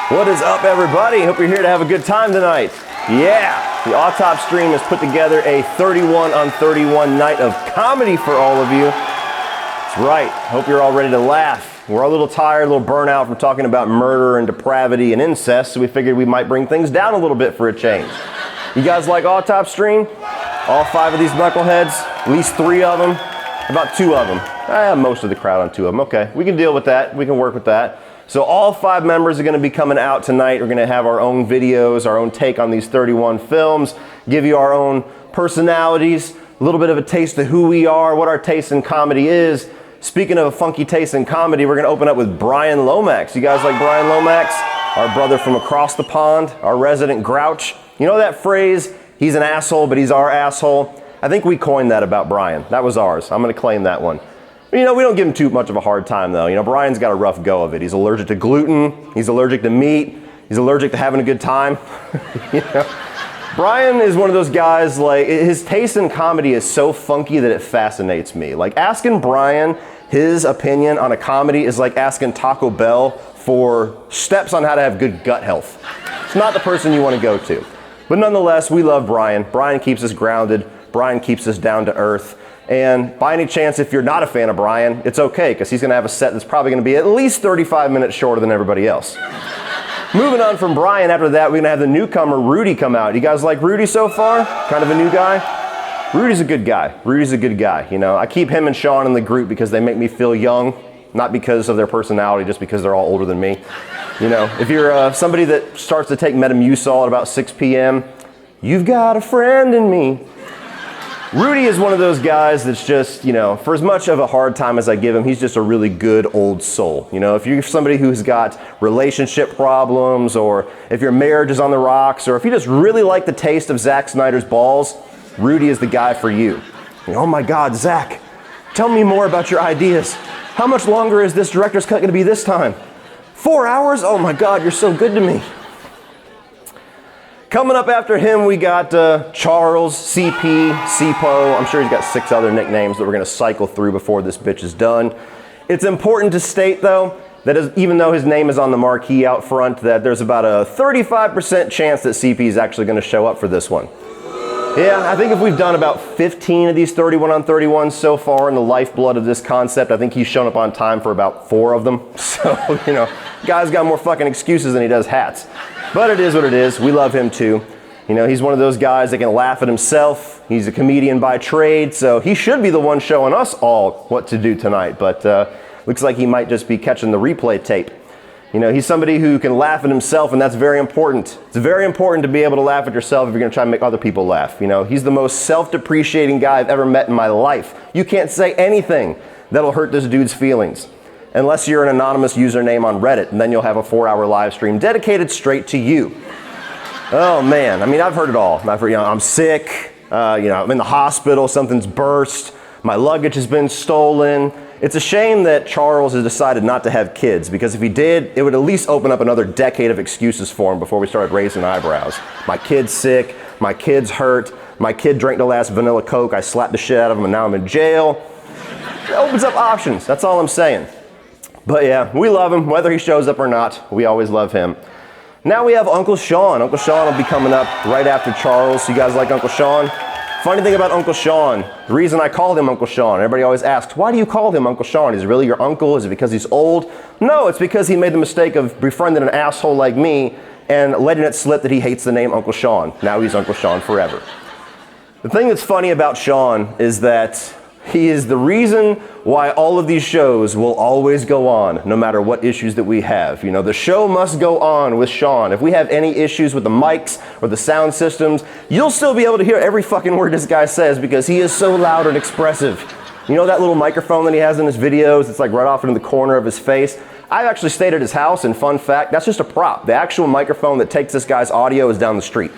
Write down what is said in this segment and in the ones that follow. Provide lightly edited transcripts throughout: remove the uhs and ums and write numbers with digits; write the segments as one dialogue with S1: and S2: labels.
S1: What is up, everybody? Hope you're here to have a good time tonight. Yeah, the Autop stream has put together a 31 on 31 night of comedy for all of you. That's right. Hope you're all ready to laugh. We're all a little tired, a little burnout from talking about murder and depravity and incest, so we figured we might bring things down a little bit for a change. You guys like Autop stream? All 5 of these knuckleheads? At least 3 of them? About 2 of them. Most of the crowd on 2 of them. Okay, we can deal with that. We can work with that. So all 5 members are going to be coming out tonight. We're going to have our own videos, our own take on these 31 films, give you our own personalities, a little bit of a taste of who we are, what our taste in comedy is. Speaking of a funky taste in comedy, we're going to open up with Brian Lomax. You guys like Brian Lomax? Our brother from across the pond, our resident grouch. You know that phrase, he's an asshole, but he's our asshole? I think we coined that about Brian. That was ours. I'm going to claim that one. You know, we don't give him too much of a hard time, though. You know, Brian's got a rough go of it. He's allergic to gluten. He's allergic to meat. He's allergic to having a good time. You know? Brian is one of those guys, like, his taste in comedy is so funky that it fascinates me. Like, asking Brian his opinion on a comedy is like asking Taco Bell for steps on how to have good gut health. It's not the person you want to go to. But nonetheless, we love Brian. Brian keeps us grounded. Brian keeps us down to earth. And by any chance, if you're not a fan of Brian, it's okay, because he's going to have a set that's probably going to be at least 35 minutes shorter than everybody else. Moving on from Brian, after that, we're going to have the newcomer, Rudy, come out. You guys like Rudy so far? Kind of a new guy? Rudy's a good guy. Rudy's a good guy. You know, I keep him and Shaun in the group because they make me feel young, not because of their personality, just because they're all older than me. You know, if you're somebody that starts to take Metamucil at about 6 p.m., you've got a friend in me. Rudy is one of those guys that's just, you know, for as much of a hard time as I give him, he's just a really good old soul. You know, if you're somebody who's got relationship problems, or if your marriage is on the rocks, or if you just really like the taste of Zack Snyder's balls, Rudy is the guy for you. You know, oh my God, Zack, tell me more about your ideas. How much longer is this director's cut going to be this time? 4 hours? Oh my God, you're so good to me. Coming up after him, we got Charles, CP, CPO. I'm sure he's got 6 other nicknames that we're going to cycle through before this bitch is done. It's important to state, though, that even though his name is on the marquee out front, that there's about a 35% chance that CP is actually going to show up for this one. Yeah, I think if we've done about 15 of these 31 on 31 so far in the lifeblood of this concept, I think he's shown up on time for about 4 of them. So, you know, guy's got more fucking excuses than he does hats. But it is what it is. We love him too. You know, he's one of those guys that can laugh at himself. He's a comedian by trade, so he should be the one showing us all what to do tonight. But looks like he might just be catching the replay tape. You know, he's somebody who can laugh at himself, and that's very important. It's very important to be able to laugh at yourself if you're going to try and make other people laugh. You know, he's the most self-depreciating guy I've ever met in my life. You can't say anything that'll hurt this dude's feelings, unless you're an anonymous username on Reddit, and then you'll have a 4-hour live stream dedicated straight to you. Oh man, I mean, I've heard it all. I've heard, you know, I'm sick, you know, I'm in the hospital, something's burst, my luggage has been stolen. It's a shame that Charles has decided not to have kids, because if he did, it would at least open up another decade of excuses for him before we started raising eyebrows. My kid's sick, my kid's hurt, my kid drank the last vanilla Coke, I slapped the shit out of him and now I'm in jail. It opens up options, that's all I'm saying. But yeah, we love him, whether he shows up or not. We always love him. Now we have Uncle Shaun. Uncle Shaun will be coming up right after Charles. You guys like Uncle Shaun? Funny thing about Uncle Shaun, the reason I called him Uncle Shaun, everybody always asks, why do you call him Uncle Shaun? Is he really your uncle? Is it because he's old? No, it's because he made the mistake of befriending an asshole like me and letting it slip that he hates the name Uncle Shaun. Now he's Uncle Shaun forever. The thing that's funny about Shaun is that he is the reason why all of these shows will always go on, no matter what issues that we have. You know, the show must go on with Shaun. If we have any issues with the mics or the sound systems, you'll still be able to hear every fucking word this guy says because he is so loud and expressive. You know that little microphone that he has in his videos? It's like right off into the corner of his face. I've actually stayed at his house, and fun fact, that's just a prop. The actual microphone that takes this guy's audio is down the street.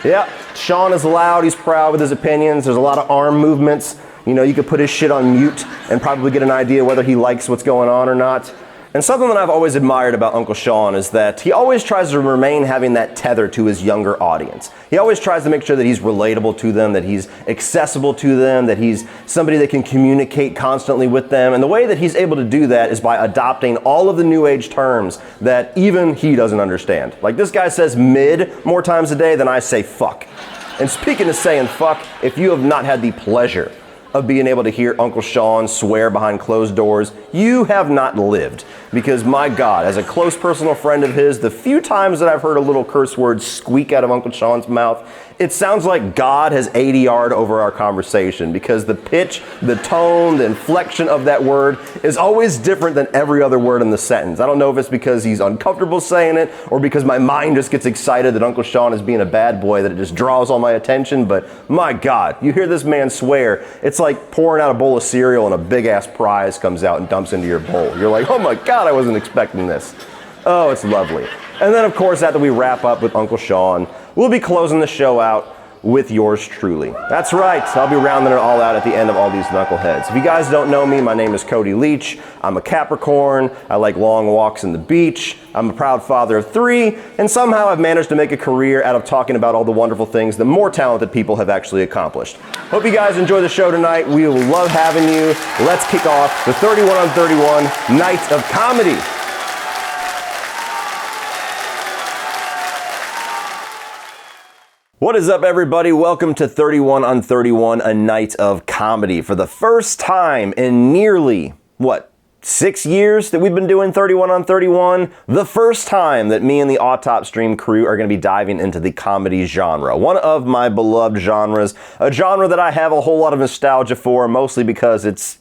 S1: Yeah, Shaun is loud, he's proud with his opinions, there's a lot of arm movements. You know, you could put his shit on mute and probably get an idea whether he likes what's going on or not. And something that I've always admired about Uncle Shaun is that he always tries to remain having that tether to his younger audience. He always tries to make sure that he's relatable to them, that he's accessible to them, that he's somebody that can communicate constantly with them. And the way that he's able to do that is by adopting all of the new age terms that even he doesn't understand. Like this guy says mid more times a day than I say fuck. And speaking of saying fuck, if you have not had the pleasure of being able to hear Uncle Shaun swear behind closed doors, you have not lived. Because my God, as a close personal friend of his, the few times that I've heard a little curse word squeak out of Uncle Shaun's mouth, it sounds like God has ADR'd over our conversation, because the pitch, the tone, the inflection of that word is always different than every other word in the sentence. I don't know if it's because he's uncomfortable saying it or because my mind just gets excited that Uncle Shaun is being a bad boy, that it just draws all my attention. But my God, you hear this man swear, it's like pouring out a bowl of cereal and a big ass prize comes out and dumps into your bowl. You're like, oh my God, I wasn't expecting this. Oh, it's lovely. And then of course, after we wrap up with Uncle Shaun, we'll be closing the show out with yours truly. That's right, I'll be rounding it all out at the end of all these knuckleheads. If you guys don't know me, my name is Cody Leach. I'm a Capricorn. I like long walks in the beach. I'm a proud father of 3, and somehow I've managed to make a career out of talking about all the wonderful things that more talented people have actually accomplished. Hope you guys enjoy the show tonight. We will love having you. Let's kick off the 31 on 31 Night of Comedy. What is up, everybody? Welcome to 31 on 31, a night of comedy. For the first time in nearly, 6 years that we've been doing 31 on 31, the first time that me and the Autop Stream crew are going to be diving into the comedy genre. One of my beloved genres, a genre that I have a whole lot of nostalgia for, mostly because it's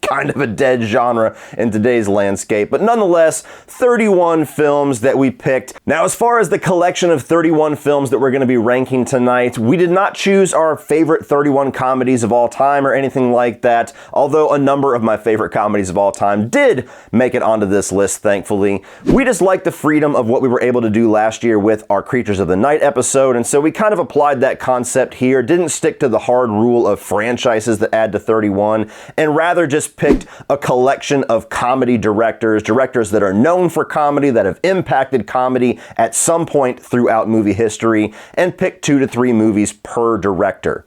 S1: kind of a dead genre in today's landscape, but nonetheless, 31 films that we picked. Now, as far as the collection of 31 films that we're going to be ranking tonight, we did not choose our favorite 31 comedies of all time or anything like that, although a number of my favorite comedies of all time did make it onto this list, thankfully. We just like the freedom of what we were able to do last year with our Creatures of the Night episode, and so we kind of applied that concept here, didn't stick to the hard rule of franchises that add to 31, and rather just picked a collection of comedy directors that are known for comedy, that have impacted comedy at some point throughout movie history, and picked 2 to 3 movies per director.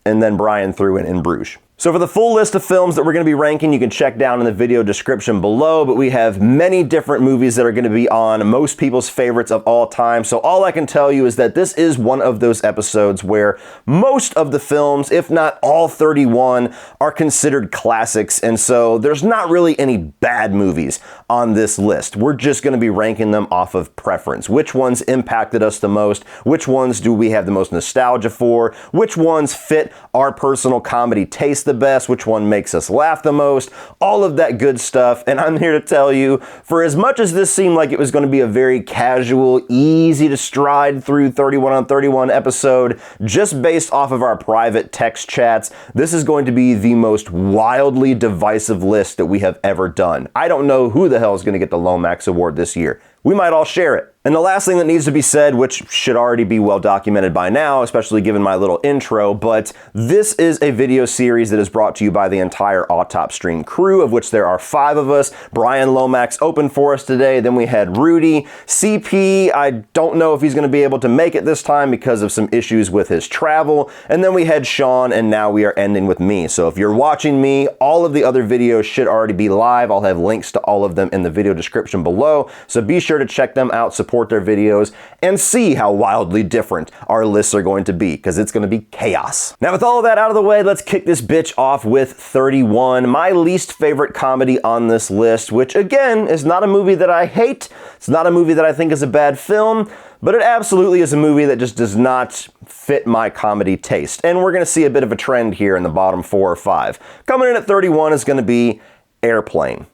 S1: And then Brian threw in Bruges. So for the full list of films that we're going to be ranking, you can check down in the video description below, but we have many different movies that are going to be on most people's favorites of all time. So all I can tell you is that this is one of those episodes where most of the films, if not all 31, are considered classics, and so there's not really any bad movies on this list. We're just going to be ranking them off of preference. Which ones impacted us the most? Which ones do we have the most nostalgia for? Which ones fit our personal comedy taste the best? Which one makes us laugh the most? All of that good stuff. And I'm here to tell you, for as much as this seemed like it was going to be a very casual, easy to stride through 31 on 31 episode, just based off of our private text chats, this is going to be the most wildly divisive list that we have ever done. I don't know who the hell is going to get the Lomax Award this year. We might all share it. And the last thing that needs to be said, which should already be well documented by now, especially given my little intro, but this is a video series that is brought to you by the entire Autop Stream crew, of which there are 5 of us. Brian Lomax opened for us today. Then we had Rudy. CP, I don't know if he's going to be able to make it this time because of some issues with his travel. And then we had Shaun, and now we are ending with me. So if you're watching me, all of the other videos should already be live. I'll have links to all of them in the video description below. So be sure to check them out, support their videos, and see how wildly different our lists are going to be, because it's going to be chaos. Now, with all of that out of the way, let's kick this bitch off with 31, my least favorite comedy on this list, which again is not a movie that I hate. It's not a movie that I think is a bad film, but it absolutely is a movie that just does not fit my comedy taste. And we're going to see a bit of a trend here in the bottom 4 or 5. Coming in at 31 is going to be Airplane.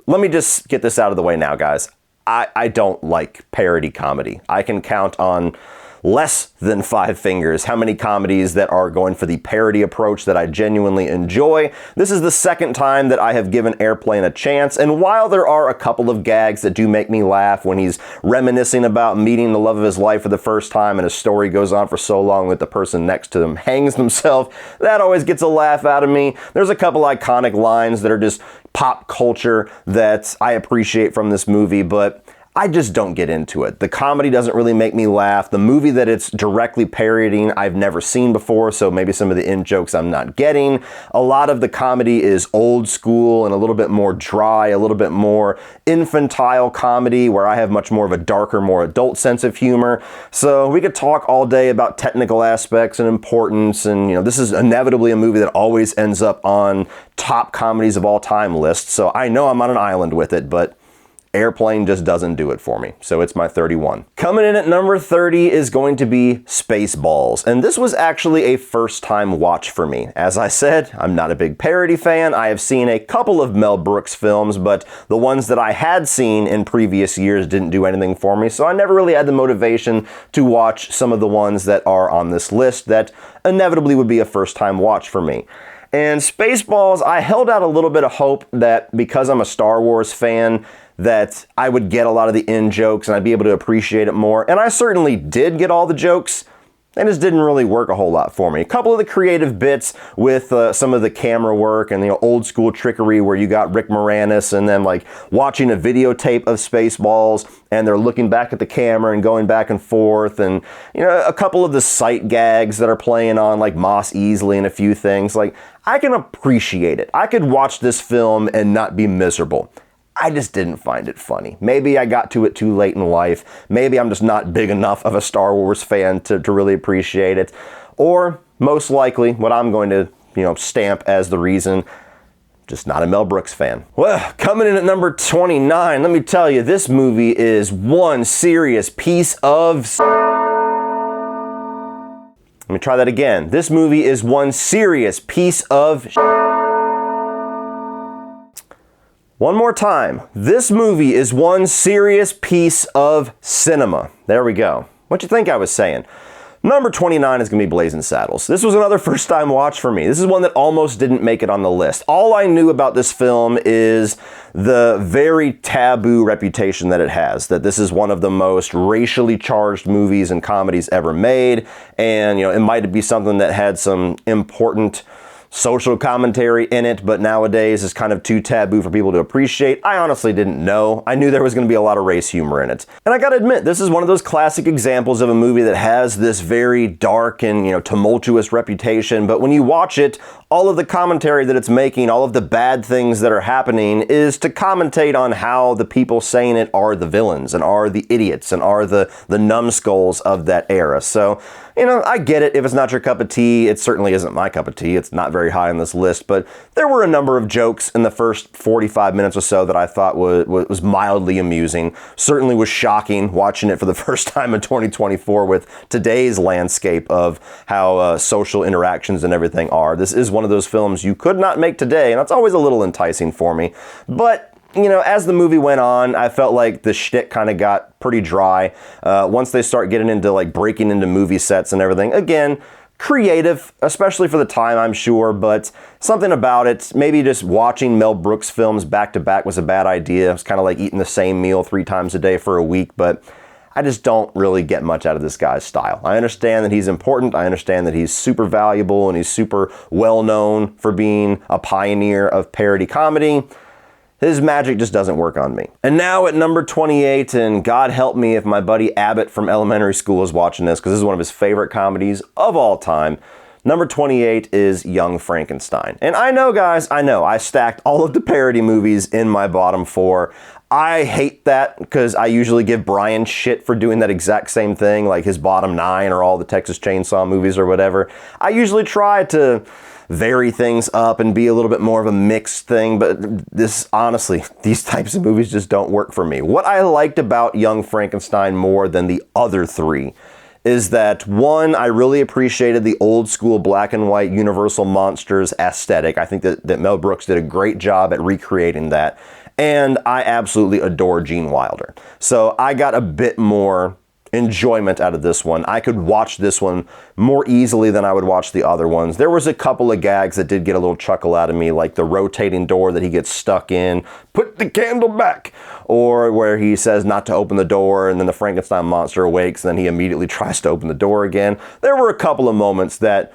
S1: Let me just get this out of the way now, guys. I don't like parody comedy. I can count on less than 5 fingers how many comedies that are going for the parody approach that I genuinely enjoy. This is the second time that I have given Airplane a chance, and while there are a couple of gags that do make me laugh when he's reminiscing about meeting the love of his life for the first time and his story goes on for so long that the person next to him hangs themselves, that always gets a laugh out of me. There's a couple iconic lines that are just pop culture that I appreciate from this movie, but I just don't get into it. The comedy doesn't really make me laugh. The movie that it's directly parodying I've never seen before, so maybe some of the in-jokes I'm not getting. A lot of the comedy is old school and a little bit more dry, a little bit more infantile comedy, where I have much more of a darker, more adult sense of humor. So we could talk all day about technical aspects and importance, and this is inevitably a movie that always ends up on top comedies of all time lists, so I know I'm on an island with it, but Airplane just doesn't do it for me, so it's my 31. Coming in at number 30 is going to be Spaceballs, and this was actually a first-time watch for me. As I said, I'm not a big parody fan. I have seen a couple of Mel Brooks films, but the ones that I had seen in previous years didn't do anything for me, so I never really had the motivation to watch some of the ones that are on this list that inevitably would be a first-time watch for me. And Spaceballs, I held out a little bit of hope that because I'm a Star Wars fan, that I would get a lot of the in-jokes and I'd be able to appreciate it more. And I certainly did get all the jokes. They just didn't really work a whole lot for me. A couple of the creative bits with some of the camera work and the old school trickery where you got Rick Moranis and then like watching a videotape of Spaceballs and they're looking back at the camera and going back and forth, and a couple of the sight gags that are playing on like Moss Easley and a few things. Like, I can appreciate it. I could watch this film and not be miserable. I just didn't find it funny. Maybe I got to it too late in life. Maybe I'm just not big enough of a Star Wars fan to really appreciate it. Or, most likely, what I'm going to, stamp as the reason, just not a Mel Brooks fan. Well, coming in at number 29, let me tell you, this movie is one serious piece of... Let me try that again. This movie is one serious piece of... One more time. This movie is one serious piece of cinema. There we go. What you think I was saying? Number 29 is going to be Blazing Saddles. This was another first-time watch for me. This is one that almost didn't make it on the list. All I knew about this film is the very taboo reputation that it has, that this is one of the most racially charged movies and comedies ever made, and it might be something that had some important social commentary in it, but nowadays is kind of too taboo for people to appreciate. I honestly didn't know. I knew there was going to be a lot of race humor in it. And I gotta admit, this is one of those classic examples of a movie that has this very dark and, tumultuous reputation, but when you watch it, all of the commentary that it's making, all of the bad things that are happening, is to commentate on how the people saying it are the villains and are the idiots and are the numbskulls of that era. So, I get it. If it's not your cup of tea, it certainly isn't my cup of tea. It's not very high on this list, but there were a number of jokes in the first 45 minutes or so that I thought was mildly amusing. Certainly was shocking watching it for the first time in 2024 with today's landscape of how social interactions and everything are. This is one of those films you could not make today, and that's always a little enticing for me. But as the movie went on, I felt like the shtick kind of got pretty dry. Once they start getting into like breaking into movie sets and everything, again, creative, especially for the time, I'm sure, but something about it, maybe just watching Mel Brooks films back to back was a bad idea. It's kind of like eating the same meal 3 times a day for a week, but I just don't really get much out of this guy's style. I understand that he's important. I understand that he's super valuable and he's super well known for being a pioneer of parody comedy. His magic just doesn't work on me. And now at number 28, and God help me if my buddy Abbott from elementary school is watching this, because this is one of his favorite comedies of all time. Number 28 is Young Frankenstein. And I know, guys, I stacked all of the parody movies in my bottom 4. I hate that because I usually give Brian shit for doing that exact same thing, like his bottom 9 or all the Texas Chainsaw movies or whatever. I usually try to vary things up and be a little bit more of a mixed thing, but honestly, these types of movies just don't work for me. What I liked about Young Frankenstein more than the other 3 is that, one, I really appreciated the old school black and white Universal Monsters aesthetic. I think that Mel Brooks did a great job at recreating that. And I absolutely adore Gene Wilder. So I got a bit more enjoyment out of this one. I could watch this one more easily than I would watch the other ones. There was a couple of gags that did get a little chuckle out of me, like the rotating door that he gets stuck in, put the candle back, or where he says not to open the door and then the Frankenstein monster awakes and then he immediately tries to open the door again. There were a couple of moments that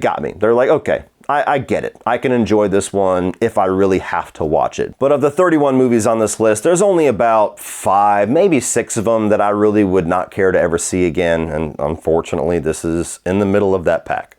S1: got me. They're like, okay, I get it. I can enjoy this one if I really have to watch it. But of the 31 movies on this list, there's only about 5, maybe 6 of them that I really would not care to ever see again. And unfortunately, this is in the middle of that pack.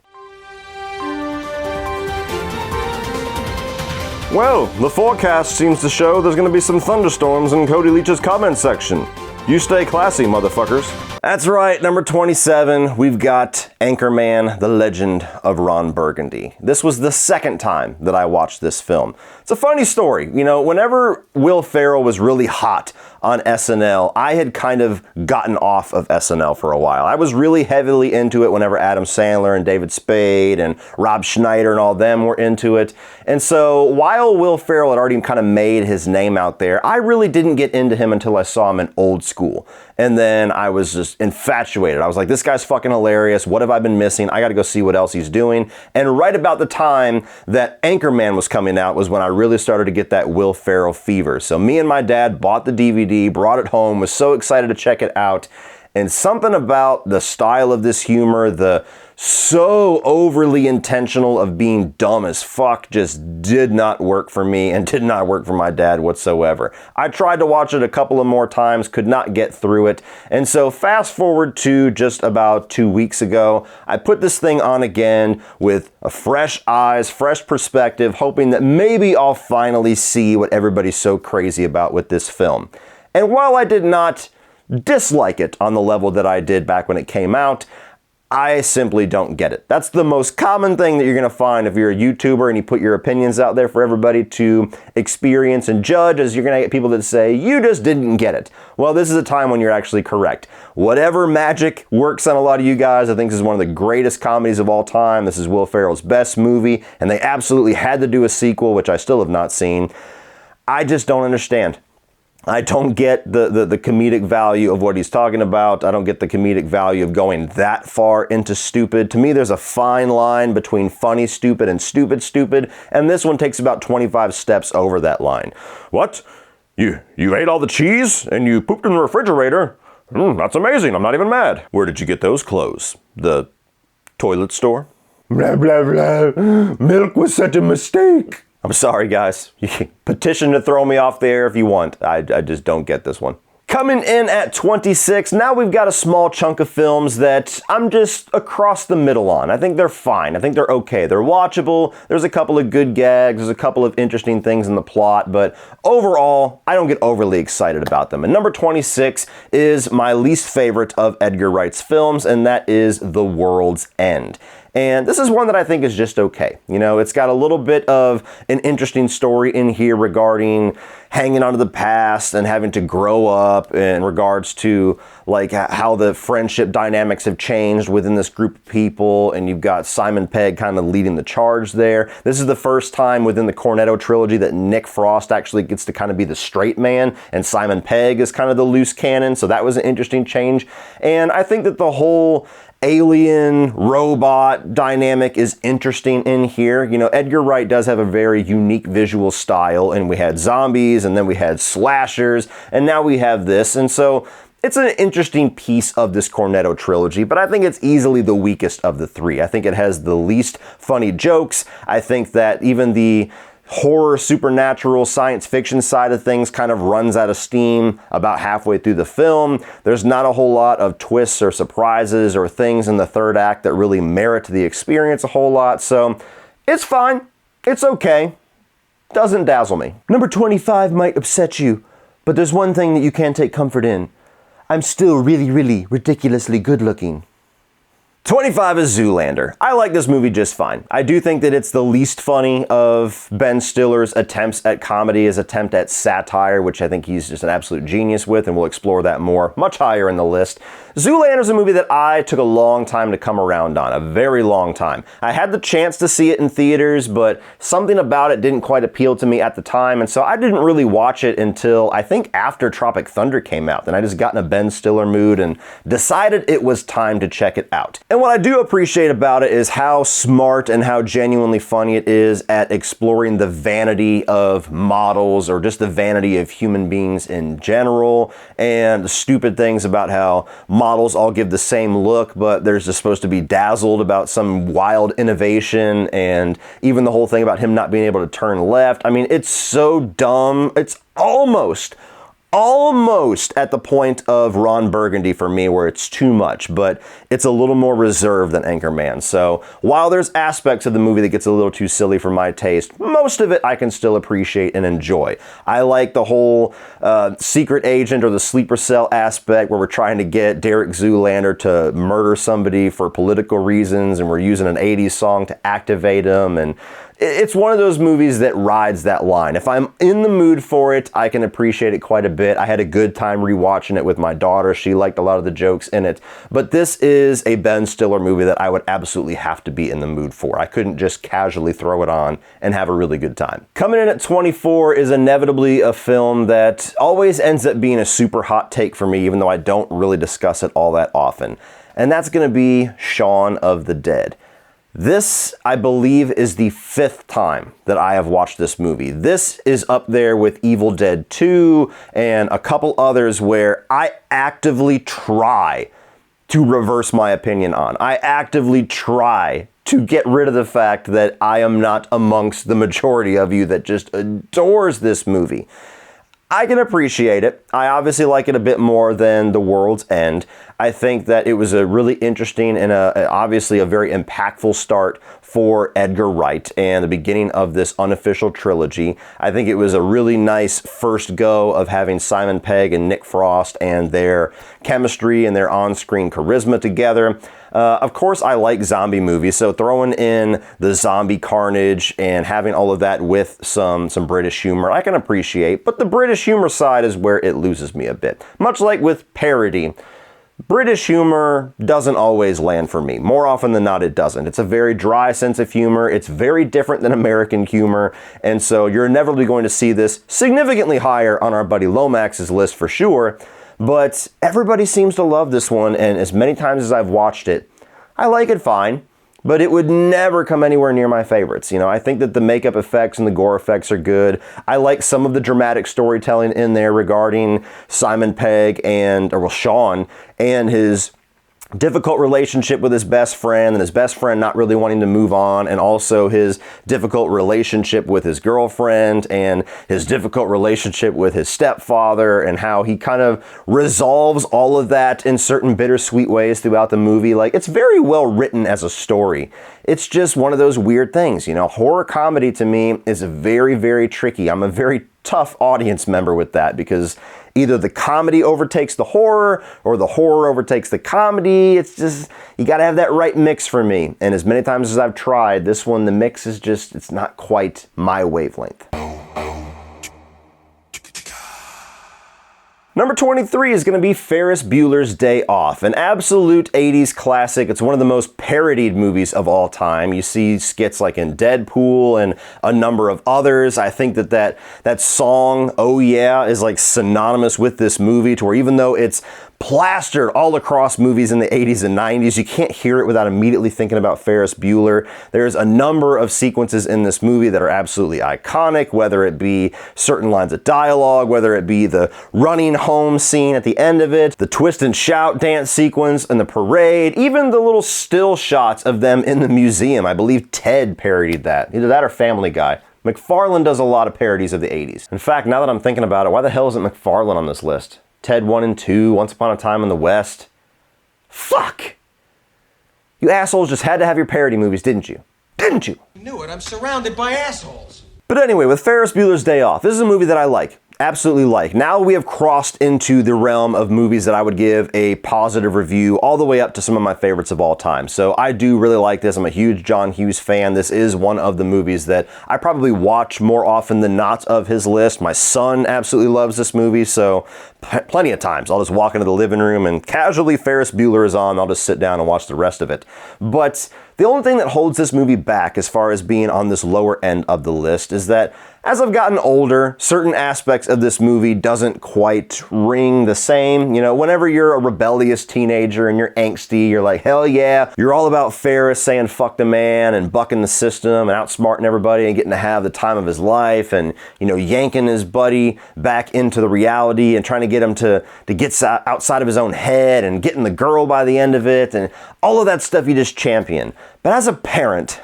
S1: Well, the forecast seems to show there's going to be some thunderstorms in Cody Leach's comment section. You stay classy, motherfuckers. That's right, number 27, we've got Anchorman, The Legend of Ron Burgundy. This was the second time that I watched this film. It's a funny story. You know, whenever Will Ferrell was really hot on SNL, I had kind of gotten off of SNL for a while. I was really heavily into it whenever Adam Sandler and David Spade and Rob Schneider and all them were into it. And so while Will Ferrell had already kind of made his name out there, I really didn't get into him until I saw him in Old School. And then I was just infatuated. I was like, this guy's fucking hilarious. What have I been missing? I gotta go see what else he's doing. And right about the time that Anchorman was coming out was when I really started to get that Will Ferrell fever. So me and my dad bought the DVD, brought it home, was so excited to check it out. And something about the style of this humor, the so overly intentional of being dumb as fuck, just did not work for me and did not work for my dad whatsoever. I tried to watch it a couple of more times, could not get through it. And so fast forward to just about 2 weeks ago, I put this thing on again with a fresh eyes, fresh perspective, hoping that maybe I'll finally see what everybody's so crazy about with this film. And while I did not dislike it on the level that I did back when it came out, I simply don't get it. That's the most common thing that you're gonna find if you're a YouTuber and you put your opinions out there for everybody to experience and judge, is you're gonna get people that say, you just didn't get it. Well, this is a time when you're actually correct. Whatever magic works on a lot of you guys, I think this is one of the greatest comedies of all time. This is Will Ferrell's best movie, and they absolutely had to do a sequel, which I still have not seen. I just don't understand. I don't get the comedic value of what he's talking about. I don't get the comedic value of going that far into stupid. To me, there's a fine line between funny stupid and stupid stupid, and this one takes about 25 steps over that line. What? You ate all the cheese and you pooped in the refrigerator? That's amazing. I'm not even mad. Where did you get those clothes? The toilet store? Blah, blah, blah. Milk was such a mistake. I'm sorry, guys. You can petition to throw me off the air if you want. I just don't get this one. Coming in at 26, now we've got a small chunk of films that I'm just across the middle on. I think they're fine. I think they're okay. They're watchable. There's a couple of good gags. There's a couple of interesting things in the plot, but overall, I don't get overly excited about them. And number 26 is my least favorite of Edgar Wright's films, and that is The World's End. And this is one that I think is just okay. You know, it's got a little bit of an interesting story in here regarding hanging on to the past and having to grow up in regards to like how the friendship dynamics have changed within this group of people. And you've got Simon Pegg kind of leading the charge there. This is the first time within the Cornetto trilogy that Nick Frost actually gets to kind of be the straight man and Simon Pegg is kind of the loose cannon. So that was an interesting change. And I think that the whole alien robot dynamic is interesting in here. You know, Edgar Wright does have a very unique visual style, and we had zombies and then we had slashers and now we have this. And so it's an interesting piece of this Cornetto trilogy, but I think it's easily the weakest of the three. I think it has the least funny jokes. I think that even the horror, supernatural, science fiction side of things kind of runs out of steam about halfway through the film. There's not a whole lot of twists or surprises or things in the third act that really merit the experience a whole lot. So it's fine. It's okay. Doesn't dazzle me. Number 25 might upset you, but there's one thing that you can take comfort in. I'm still really, really ridiculously good looking. 25 is Zoolander. I like this movie just fine. I do think that it's the least funny of Ben Stiller's attempts at comedy, his attempt at satire, which I think he's just an absolute genius with, and we'll explore that more, much higher in the list. Zoolander is a movie that I took a long time to come around on, a very long time. I had the chance to see it in theaters, but something about it didn't quite appeal to me at the time, and so I didn't really watch it until I think after Tropic Thunder came out. Then I just got in a Ben Stiller mood and decided it was time to check it out. And what I do appreciate about it is how smart and how genuinely funny it is at exploring the vanity of models, or just the vanity of human beings in general, and the stupid things about how models all give the same look, but they're just supposed to be dazzled about some wild innovation, and even the whole thing about him not being able to turn left. I mean, it's so dumb. It's almost at the point of Ron Burgundy for me, where it's too much, but it's a little more reserved than Anchorman. So while there's aspects of the movie that gets a little too silly for my taste, most of it I can still appreciate and enjoy. I like the whole secret agent or the sleeper cell aspect, where we're trying to get Derek Zoolander to murder somebody for political reasons, and we're using an 80s song to activate him, and it's one of those movies that rides that line. If I'm in the mood for it, I can appreciate it quite a bit. I had a good time rewatching it with my daughter. She liked a lot of the jokes in it. But this is a Ben Stiller movie that I would absolutely have to be in the mood for. I couldn't just casually throw it on and have a really good time. Coming in at 24 is inevitably a film that always ends up being a super hot take for me, even though I don't really discuss it all that often. And that's going to be Shaun of the Dead. This, I believe, is the 5th time that I have watched this movie. This is up there with Evil Dead 2 and a couple others where I actively try to reverse my opinion on. I actively try to get rid of the fact that I am not amongst the majority of you that just adores this movie. I can appreciate it. I obviously like it a bit more than The World's End. I think that it was a really interesting and obviously a very impactful start for Edgar Wright and the beginning of this unofficial trilogy. I think it was a really nice first go of having Simon Pegg and Nick Frost and their chemistry and their on-screen charisma together. Of course, I like zombie movies, so throwing in the zombie carnage and having all of that with some British humor, I can appreciate, but the British humor side is where it loses me a bit. Much like with parody, British humor doesn't always land for me. More often than not, it doesn't. It's a very dry sense of humor. It's very different than American humor, and so you're inevitably going to see this significantly higher on our buddy Lomax's list for sure. But everybody seems to love this one, and as many times as I've watched it, I like it fine, but it would never come anywhere near my favorites. You know, I think that the makeup effects and the gore effects are good. I like some of the dramatic storytelling in there regarding Simon Pegg Shaun and his difficult relationship with his best friend, and his best friend not really wanting to move on, and also his difficult relationship with his girlfriend, and his difficult relationship with his stepfather, and how he kind of resolves all of that in certain bittersweet ways throughout the movie. Like, it's very well written as a story. It's just one of those weird things, you know. Horror comedy to me is very, very tricky. I'm a very tough audience member with that, because either the comedy overtakes the horror or the horror overtakes the comedy. It's just, you gotta have that right mix for me. And as many times as I've tried, this one, the mix is just, it's not quite my wavelength. Number 23 is going to be Ferris Bueller's Day Off, an absolute 80s classic. It's one of the most parodied movies of all time. You see skits like in Deadpool and a number of others. I think that song, Oh Yeah, is like synonymous with this movie, to where even though it's plastered all across movies in the 80s and 90s, you can't hear it without immediately thinking about Ferris Bueller. There's a number of sequences in this movie that are absolutely iconic, whether it be certain lines of dialogue, whether it be the running home scene at the end of it, the twist and shout dance sequence in the parade, even the little still shots of them in the museum. I believe Ted parodied that. Either that or Family Guy. McFarlane does a lot of parodies of the 80s. In fact, now that I'm thinking about it, why the hell isn't McFarlane on this list? Ted 1 and 2, Once Upon a Time in the West. Fuck! You assholes just had to have your parody movies, didn't you? Didn't you?
S2: I knew it. I'm surrounded by assholes.
S1: But anyway, with Ferris Bueller's Day Off, this is a movie that I like. absolutely like. Now we have crossed into the realm of movies that I would give a positive review all the way up to some of my favorites of all time. So I do really like this. I'm a huge John Hughes fan. This is one of the movies that I probably watch more often than not of his list. My son absolutely loves this movie, so plenty of times I'll just walk into the living room and casually Ferris Bueller is on. I'll just sit down and watch the rest of it. But the only thing that holds this movie back as far as being on this lower end of the list is that as I've gotten older, certain aspects of this movie doesn't quite ring the same. You know, whenever you're a rebellious teenager and you're angsty, you're like, hell yeah, you're all about Ferris saying fuck the man and bucking the system and outsmarting everybody and getting to have the time of his life and, you know, yanking his buddy back into the reality and trying to get him to get outside of his own head and getting the girl by the end of it and all of that stuff you just champion. But as a parent,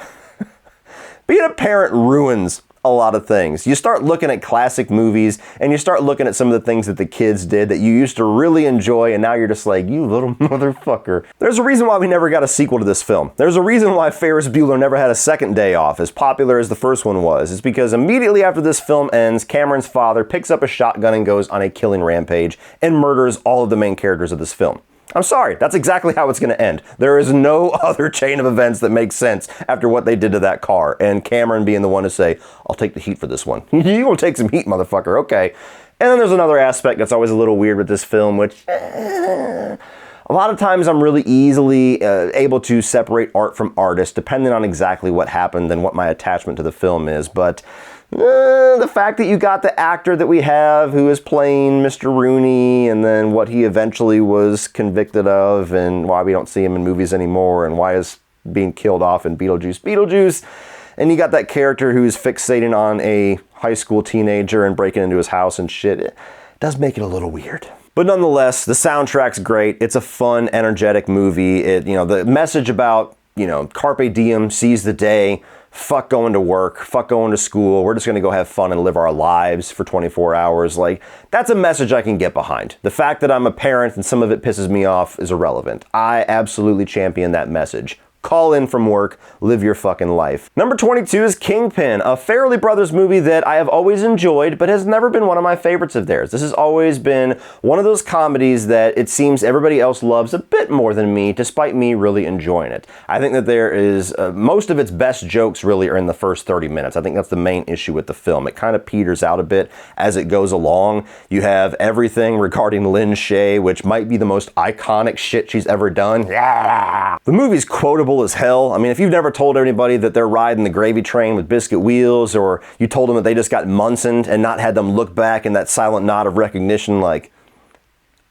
S1: being a parent ruins a lot of things. You start looking at classic movies and you start looking at some of the things that the kids did that you used to really enjoy, and now you're just like, you little motherfucker. There's a reason why we never got a sequel to this film. There's a reason why Ferris Bueller never had a second day off, as popular as the first one was. It's because immediately after this film ends, Cameron's father picks up a shotgun and goes on a killing rampage and murders all of the main characters of this film. I'm sorry, that's exactly how it's going to end. There is no other chain of events that makes sense after what they did to that car, and Cameron being the one to say, I'll take the heat for this one. You will take some heat, motherfucker, okay. And then there's another aspect that's always a little weird with this film, which a lot of times I'm really easily able to separate art from artist, depending on exactly what happened and what my attachment to the film is, but the fact that you got the actor that we have who is playing Mr. Rooney and then what he eventually was convicted of and why we don't see him in movies anymore and why he's being killed off in Beetlejuice. And you got that character who's fixating on a high school teenager and breaking into his house and shit. It does make it a little weird. But nonetheless, the soundtrack's great. It's a fun, energetic movie. The message about, carpe diem, seize the day, fuck going to work, fuck going to school, we're just gonna go have fun and live our lives for 24 hours. Like, that's a message I can get behind. The fact that I'm a parent and some of it pisses me off is irrelevant. I absolutely champion that message. Call in from work, live your fucking life. Number 22 is Kingpin, a Farrelly Brothers movie that I have always enjoyed, but has never been one of my favorites of theirs. This has always been one of those comedies that it seems everybody else loves a bit more than me, despite me really enjoying it. I think that there is, most of its best jokes really are in the first 30 minutes. I think that's the main issue with the film. It kind of peters out a bit as it goes along. You have everything regarding Lynn Shay, which might be the most iconic shit she's ever done. Yeah. The movie's quotable as hell. I mean, if you've never told anybody that they're riding the gravy train with biscuit wheels, or you told them that they just got Munsoned and not had them look back in that silent nod of recognition like,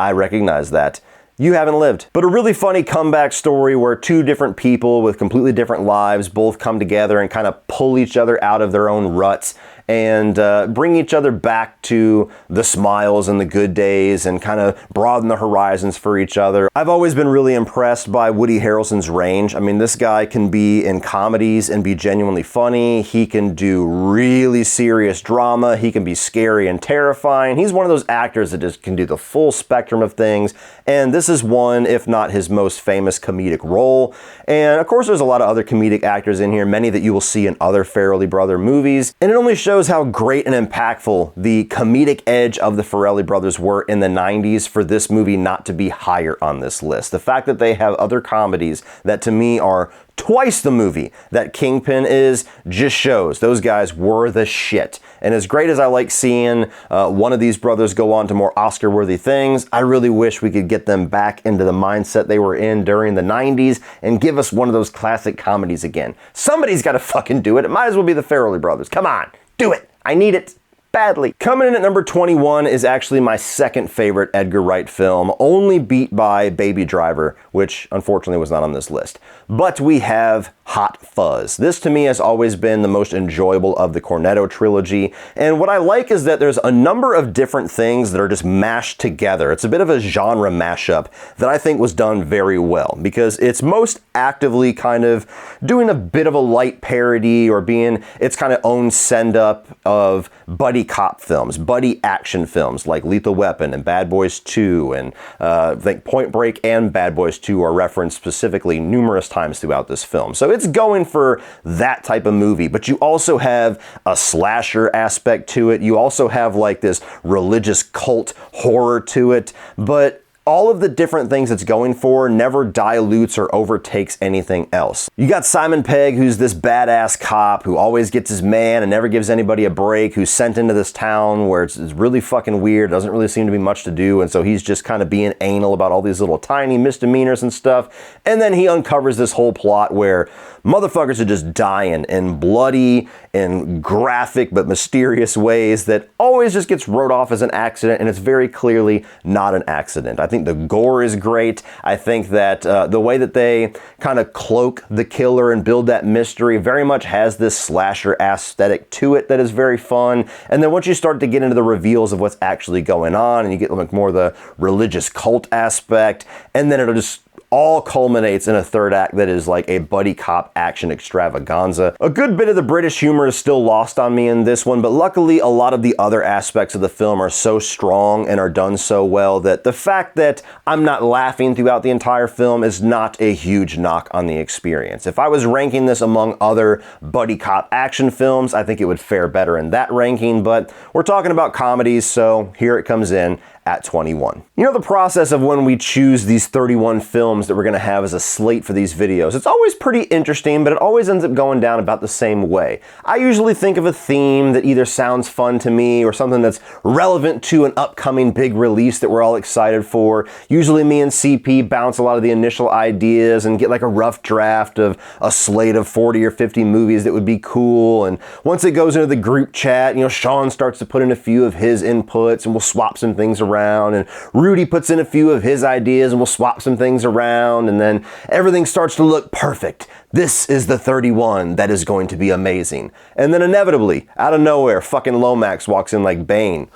S1: I recognize that, you haven't lived. But a really funny comeback story where two different people with completely different lives both come together and kind of pull each other out of their own ruts and bring each other back to the smiles and the good days and kind of broaden the horizons for each other. I've always been really impressed by Woody Harrelson's range. I mean, this guy can be in comedies and be genuinely funny. He can do really serious drama. He can be scary and terrifying. He's one of those actors that just can do the full spectrum of things. And this is one, if not his most famous comedic role. And of course, there's a lot of other comedic actors in here, many that you will see in other Farrelly Brother movies. And it only shows how great and impactful the comedic edge of the Farrelly brothers were in the 90s for this movie not to be higher on this list. The fact that they have other comedies that to me are twice the movie that Kingpin is just shows those guys were the shit. And as great as I like seeing one of these brothers go on to more Oscar-worthy things, I really wish we could get them back into the mindset they were in during the 90s and give us one of those classic comedies again. Somebody's got to fucking do it. It might as well be the Farrelly brothers. Come on. Do it. I need it badly. Coming in at number 21 is actually my second favorite Edgar Wright film, only beat by Baby Driver, which unfortunately was not on this list. But we have Hot Fuzz. This to me has always been the most enjoyable of the Cornetto trilogy, and what I like is that there's a number of different things that are just mashed together. It's a bit of a genre mashup that I think was done very well, because it's most actively kind of doing a bit of a light parody or being its kind of own send-up of buddy buddy cop films, buddy action films like Lethal Weapon and Bad Boys 2, and I think Point Break and Bad Boys 2 are referenced specifically numerous times throughout this film. So it's going for that type of movie, but you also have a slasher aspect to it. You also have like this religious cult horror to it, but all of the different things it's going for never dilutes or overtakes anything else. You got Simon Pegg, who's this badass cop who always gets his man and never gives anybody a break, who's sent into this town where it's really fucking weird, doesn't really seem to be much to do, and so he's just kind of being anal about all these little tiny misdemeanors and stuff. And then he uncovers this whole plot where motherfuckers are just dying in bloody and graphic but mysterious ways that always just gets wrote off as an accident, and it's very clearly not an accident. I think the gore is great. I think that the way that they kind of cloak the killer and build that mystery very much has this slasher aesthetic to it that is very fun. And then once you start to get into the reveals of what's actually going on, and you get like more of the religious cult aspect, and then it'll just all culminates in a third act that is like a buddy cop action extravaganza. A good bit of the British humor is still lost on me in this one, but luckily a lot of the other aspects of the film are so strong and are done so well that the fact that I'm not laughing throughout the entire film is not a huge knock on the experience. If I was ranking this among other buddy cop action films, I think it would fare better in that ranking, but we're talking about comedies, so here it comes in at 21. You know, the process of when we choose these 31 films that we're gonna have as a slate for these videos, it's always pretty interesting, but it always ends up going down about the same way. I usually think of a theme that either sounds fun to me or something that's relevant to an upcoming big release that we're all excited for. Usually me and CP bounce a lot of the initial ideas and get like a rough draft of a slate of 40 or 50 movies that would be cool, and once it goes into the group chat, you know, Shaun starts to put in a few of his inputs and we'll swap some things around, and Rudy puts in a few of his ideas and we'll swap some things around, and then everything starts to look perfect. This is the 31 that is going to be amazing. And then inevitably, out of nowhere, fucking Lomax walks in like Bane.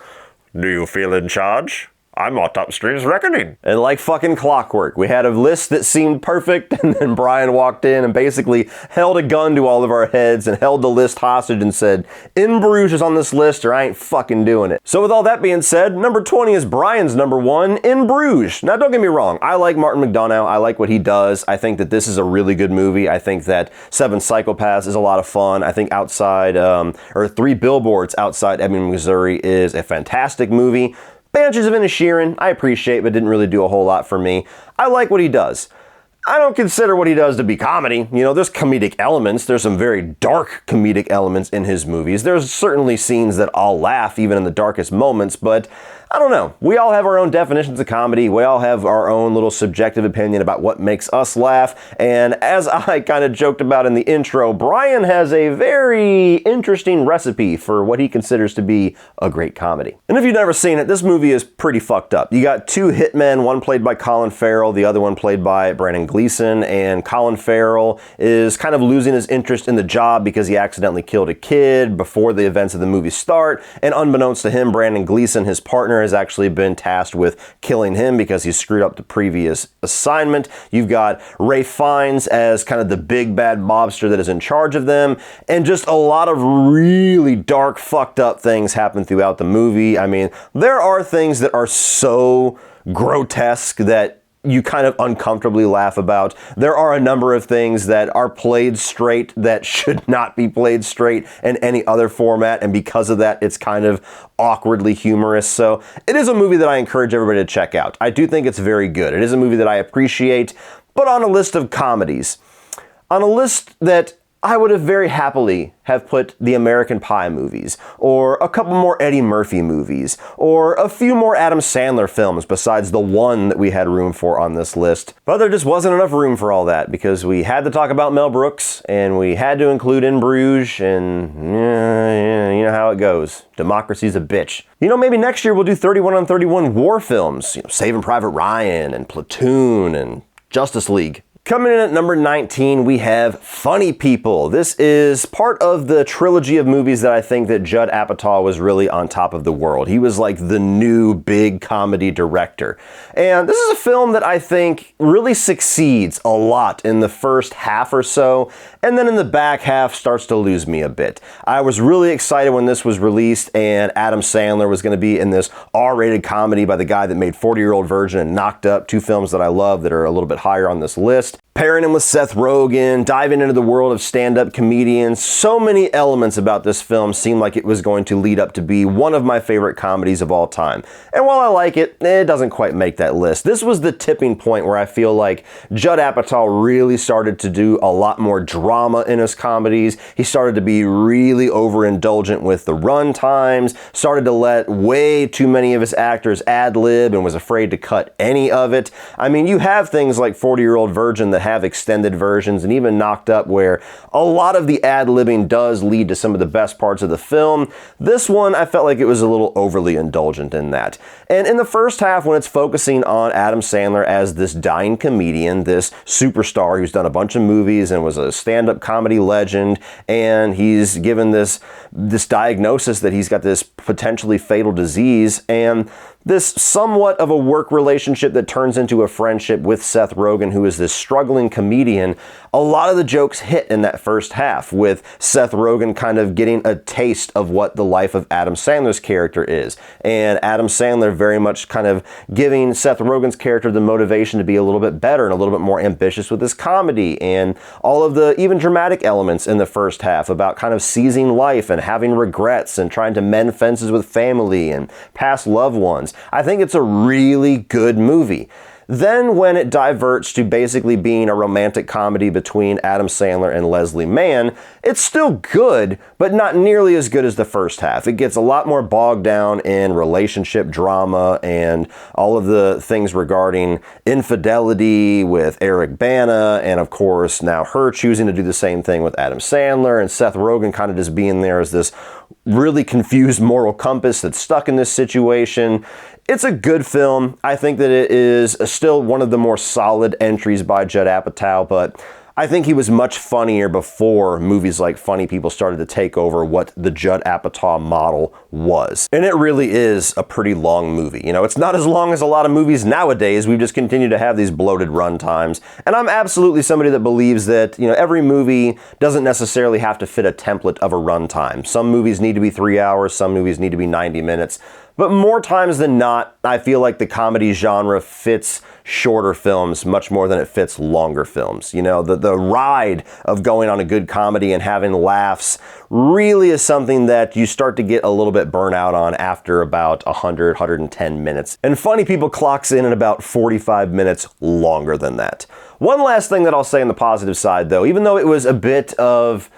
S1: Do you feel in charge? I'm not upstream's reckoning. And like fucking clockwork, we had a list that seemed perfect, and then Brian walked in and basically held a gun to all of our heads and held the list hostage and said, In Bruges is on this list or I ain't fucking doing it. So with all that being said, number 20 is Brian's number 1, In Bruges. Now don't get me wrong, I like Martin McDonough, I like what he does. I think that this is a really good movie. I think that Seven Psychopaths is a lot of fun. I think or Three Billboards Outside Ebbing, Missouri is a fantastic movie. Banshees of Inisherin, I appreciate, but didn't really do a whole lot for me. I like what he does. I don't consider what he does to be comedy. You know, there's comedic elements. There's some very dark comedic elements in his movies. There's certainly scenes that I'll laugh even in the darkest moments, but I don't know. We all have our own definitions of comedy. We all have our own little subjective opinion about what makes us laugh. And as I kind of joked about in the intro, Brian has a very interesting recipe for what he considers to be a great comedy. And if you've never seen it, this movie is pretty fucked up. You got two hitmen, one played by Colin Farrell, the other one played by Brandon Gleeson, and Colin Farrell is kind of losing his interest in the job because he accidentally killed a kid before the events of the movie start. And unbeknownst to him, Brandon Gleeson, his partner, has actually been tasked with killing him because he screwed up the previous assignment. You've got Ray Fiennes as kind of the big bad mobster that is in charge of them, and just a lot of really dark, fucked up things happen throughout the movie. I mean, there are things that are so grotesque that you kind of uncomfortably laugh about. There are a number of things that are played straight that should not be played straight in any other format, and because of that, it's kind of awkwardly humorous. So it is a movie that I encourage everybody to check out. I do think it's very good. It is a movie that I appreciate, but on a list of comedies, on a list that I would have very happily have put the American Pie movies, or a couple more Eddie Murphy movies, or a few more Adam Sandler films besides the one that we had room for on this list. But there just wasn't enough room for all that because we had to talk about Mel Brooks, and we had to include In Bruges, and you know how it goes. Democracy's a bitch. You know, maybe next year we'll do 31 on 31 war films, you know, Saving Private Ryan, and Platoon, and Justice League. Coming in at number 19, we have Funny People. This is part of the trilogy of movies that I think that Judd Apatow was really on top of the world. He was like the new big comedy director. And this is a film that I think really succeeds a lot in the first half or so, and then in the back half starts to lose me a bit. I was really excited when this was released and Adam Sandler was going to be in this R-rated comedy by the guy that made 40-Year-Old Virgin and Knocked Up, two films that I love that are a little bit higher on this list. Pairing him with Seth Rogen, diving into the world of stand-up comedians. So many elements about this film seemed like it was going to lead up to be one of my favorite comedies of all time. And while I like it, it doesn't quite make that list. This was the tipping point where I feel like Judd Apatow really started to do a lot more drama in his comedies. He started to be really overindulgent with the run times, started to let way too many of his actors ad-lib and was afraid to cut any of it. I mean, you have things like 40-Year-Old Virgin that have extended versions, and even Knocked Up, where a lot of the ad-libbing does lead to some of the best parts of the film. This one, I felt like it was a little overly indulgent in that. And in the first half, when it's focusing on Adam Sandler as this dying comedian, this superstar who's done a bunch of movies and was a stand-up comedy legend, and he's given this diagnosis that he's got this potentially fatal disease, and this somewhat of a work relationship that turns into a friendship with Seth Rogen, who is this struggling comedian. A lot of the jokes hit in that first half, with Seth Rogen kind of getting a taste of what the life of Adam Sandler's character is. And Adam Sandler very much kind of giving Seth Rogen's character the motivation to be a little bit better and a little bit more ambitious with his comedy, and all of the even dramatic elements in the first half about kind of seizing life and having regrets and trying to mend fences with family and past loved ones. I think it's a really good movie. Then when it diverts to basically being a romantic comedy between Adam Sandler and Leslie Mann, it's still good, but not nearly as good as the first half. It gets a lot more bogged down in relationship drama and all of the things regarding infidelity with Eric Bana, and of course now her choosing to do the same thing with Adam Sandler, and Seth Rogen kind of just being there as this really confused moral compass that's stuck in this situation. It's a good film. I think that it is still one of the more solid entries by Judd Apatow, but I think he was much funnier before movies like Funny People started to take over what the Judd Apatow model was. And it really is a pretty long movie. You know, it's not as long as a lot of movies nowadays. We've just continued to have these bloated run times. And I'm absolutely somebody that believes that, you know, every movie doesn't necessarily have to fit a template of a runtime. Some movies need to be 3 hours, some movies need to be 90 minutes. But more times than not, I feel like the comedy genre fits shorter films much more than it fits longer films. You know, the ride of going on a good comedy and having laughs really is something that you start to get a little bit burnout on after about 110 minutes. And Funny People clocks in at about 45 minutes longer than that. One last thing that I'll say on the positive side, though, even though it was a bit of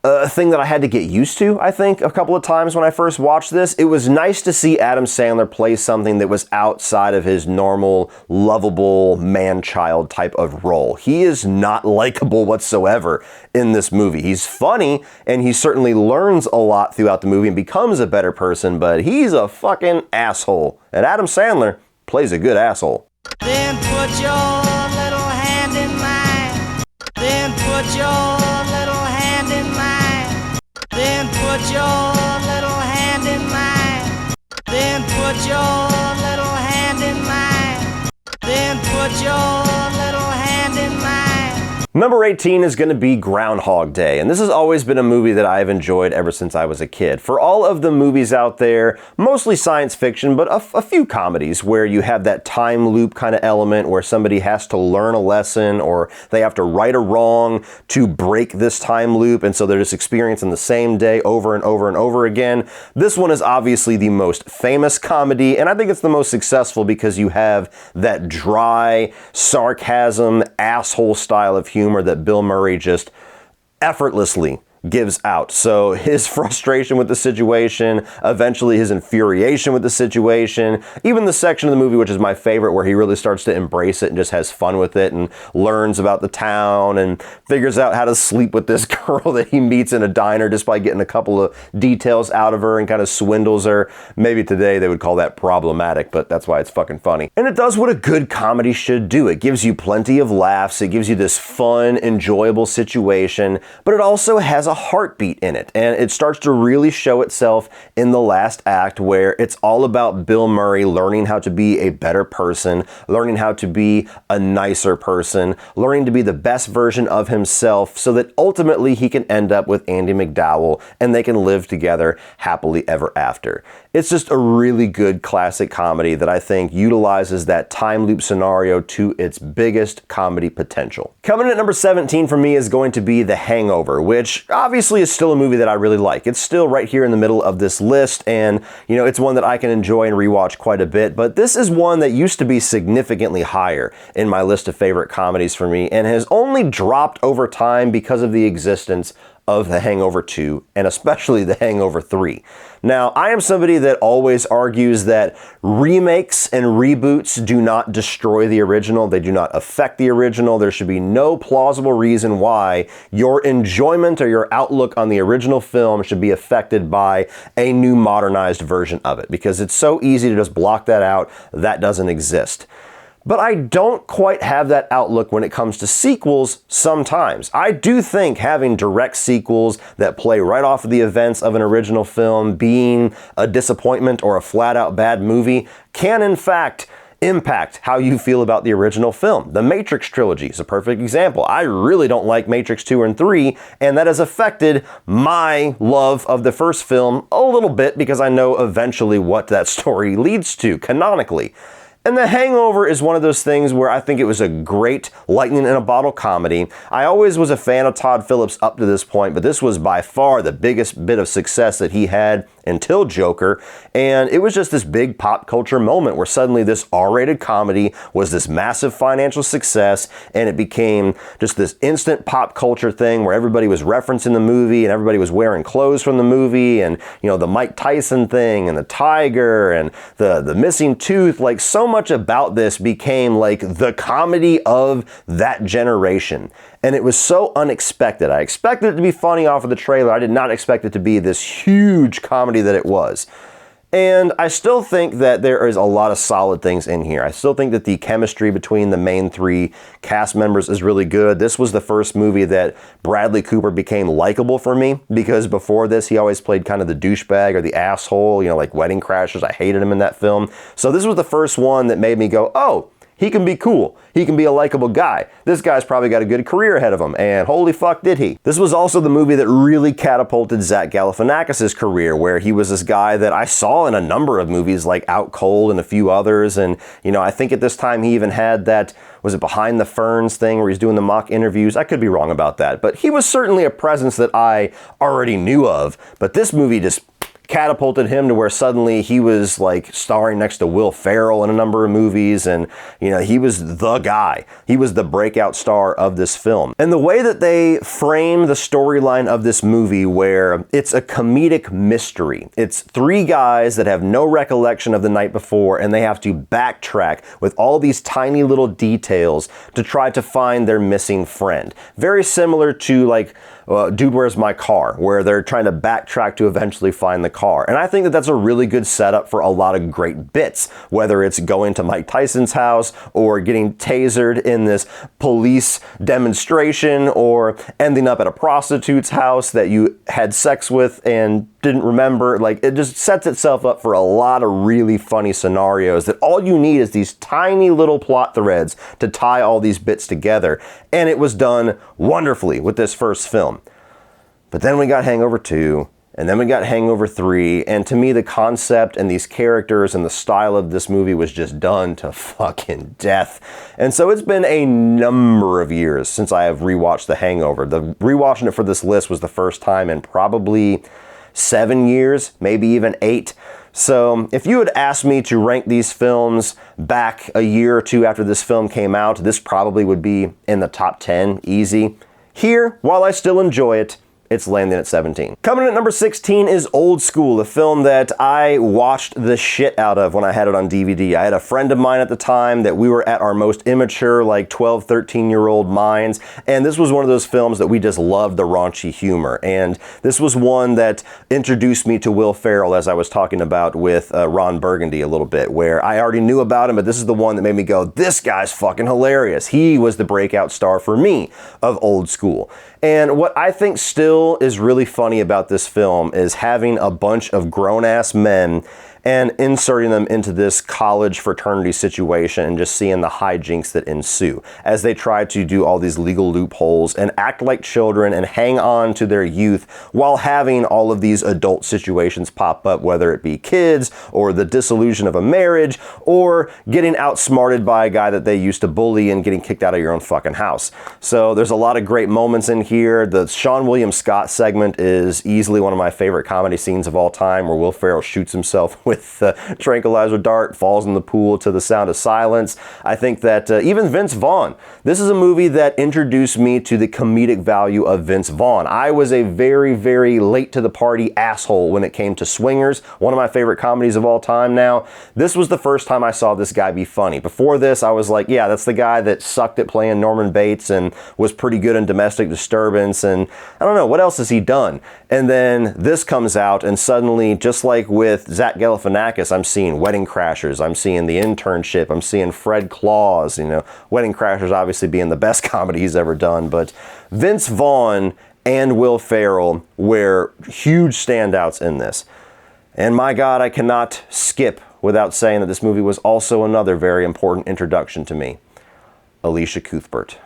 S1: a thing that I had to get used to, I think, a couple of times when I first watched this, it was nice to see Adam Sandler play something that was outside of his normal, lovable, man-child type of role. He is not likable whatsoever in this movie. He's funny, and he certainly learns a lot throughout the movie and becomes a better person, but he's a fucking asshole. And Adam Sandler plays a good asshole.
S2: Then put your little hand in mine. Then put your little hand in mine. Then put your little hand in mine. Then put your little hand in mine. Then put your little hand in mine.
S1: Number 18 is going to be Groundhog Day, and this has always been a movie that I've enjoyed ever since I was a kid. For all of the movies out there, mostly science fiction, but a few comedies where you have that time loop kind of element where somebody has to learn a lesson or they have to right a wrong to break this time loop, and so they're just experiencing the same day over and over and over again. This one is obviously the most famous comedy, and I think it's the most successful because you have that dry, sarcasm, asshole style of humor that Bill Murray just effortlessly gives out. So his frustration with the situation, eventually his infuriation with the situation, even the section of the movie which is my favorite where he really starts to embrace it and just has fun with it and learns about the town and figures out how to sleep with this girl that he meets in a diner just by getting a couple of details out of her and kind of swindles her. Maybe today they would call that problematic, but that's why it's fucking funny. And it does what a good comedy should do. It gives you plenty of laughs, it gives you this fun, enjoyable situation, but it also has a heartbeat in it, and it starts to really show itself in the last act where it's all about Bill Murray learning how to be a better person, learning how to be a nicer person, learning to be the best version of himself so that ultimately he can end up with Andie MacDowell and they can live together happily ever after. It's just a really good classic comedy that I think utilizes that time loop scenario to its biggest comedy potential. Coming in at number 17 for me is going to be The Hangover, which obviously is still a movie that I really like. It's still right here in the middle of this list, and you know, it's one that I can enjoy and rewatch quite a bit, but this is one that used to be significantly higher in my list of favorite comedies for me and has only dropped over time because of the existence of The Hangover 2 and especially The Hangover 3. Now, I am somebody that always argues that remakes and reboots do not destroy the original. They do not affect the original. There should be no plausible reason why your enjoyment or your outlook on the original film should be affected by a new modernized version of it, because it's so easy to just block that out. That doesn't exist. But I don't quite have that outlook when it comes to sequels sometimes. I do think having direct sequels that play right off of the events of an original film being a disappointment or a flat out bad movie can in fact impact how you feel about the original film. The Matrix trilogy is a perfect example. I really don't like Matrix 2 and 3, and that has affected my love of the first film a little bit because I know eventually what that story leads to canonically. And The Hangover is one of those things where I think it was a great lightning in a bottle comedy. I always was a fan of Todd Phillips up to this point, but this was by far the biggest bit of success that he had until Joker. And it was just this big pop culture moment where suddenly this R-rated comedy was this massive financial success, and it became just this instant pop culture thing where everybody was referencing the movie and everybody was wearing clothes from the movie, and you know, the Mike Tyson thing and the tiger and the missing tooth, like so much about this became like the comedy of that generation. And it was so unexpected. I expected it to be funny off of the trailer. I did not expect it to be this huge comedy that it was. And I still think that there is a lot of solid things in here. I still think that the chemistry between the main three cast members is really good. This was the first movie that Bradley Cooper became likable for me, because before this he always played kind of the douchebag or the asshole, you know, like Wedding Crashers. I hated him in that film. So this was the first one that made me go, oh, he can be cool. He can be a likable guy. This guy's probably got a good career ahead of him, and holy fuck did he. This was also the movie that really catapulted Zach Galifianakis' career, where he was this guy that I saw in a number of movies like Out Cold and a few others, and you know, I think at this time he even had that, was it Behind the Ferns thing where he's doing the mock interviews? I could be wrong about that, but he was certainly a presence that I already knew of, but this movie just catapulted him to where suddenly he was like starring next to Will Ferrell in a number of movies, and you know, he was the guy. He was the breakout star of this film. And the way that they frame the storyline of this movie, where it's a comedic mystery. It's three guys that have no recollection of the night before, and they have to backtrack with all these tiny little details to try to find their missing friend. Very similar to like Dude, Where's My Car, where they're trying to backtrack to eventually find the car. And I think that that's a really good setup for a lot of great bits, whether it's going to Mike Tyson's house or getting tasered in this police demonstration or ending up at a prostitute's house that you had sex with and didn't remember. Like, it just sets itself up for a lot of really funny scenarios that all you need is these tiny little plot threads to tie all these bits together. And it was done wonderfully with this first film. But then we got Hangover 2, and then we got Hangover 3, and to me the concept and these characters and the style of this movie was just done to fucking death. And so it's been a number of years since I have rewatched The Hangover. Rewatching it for this list was the first time in probably 7 years, maybe even 8. So if you had asked me to rank these films back a year or two after this film came out, this probably would be in the top 10, easy. Here, while I still enjoy it, it's landing at 17. Coming in at number 16 is Old School, a film that I watched the shit out of when I had it on DVD. I had a friend of mine at the time that we were at our most immature, like 12, 13-year-old minds, and this was one of those films that we just loved the raunchy humor. And this was one that introduced me to Will Ferrell, as I was talking about with Ron Burgundy a little bit, where I already knew about him, but this is the one that made me go, this guy's fucking hilarious. He was the breakout star for me of Old School. And what I think still is really funny about this film is having a bunch of grown-ass men and inserting them into this college fraternity situation and just seeing the hijinks that ensue as they try to do all these legal loopholes and act like children and hang on to their youth while having all of these adult situations pop up, whether it be kids or the dissolution of a marriage or getting outsmarted by a guy that they used to bully and getting kicked out of your own fucking house. So there's a lot of great moments in here. The Sean William Scott segment is easily one of my favorite comedy scenes of all time, where Will Ferrell shoots himself with a tranquilizer dart, falls in the pool to the sound of silence. I think that even Vince Vaughn, this is a movie that introduced me to the comedic value of Vince Vaughn. I was a very, very late to the party asshole when it came to Swingers, one of my favorite comedies of all time now. This was the first time I saw this guy be funny. Before this, I was like, yeah, that's the guy that sucked at playing Norman Bates and was pretty good in Domestic Disturbance, and I don't know, what else has he done? And then this comes out, and suddenly, just like with Zach Galifianakis, I'm seeing Wedding Crashers, I'm seeing The Internship, I'm seeing Fred Claus, you know, Wedding Crashers obviously being the best comedy he's ever done, but Vince Vaughn and Will Ferrell were huge standouts in this. And my God, I cannot skip without saying that this movie was also another very important introduction to me. Alicia Cuthbert.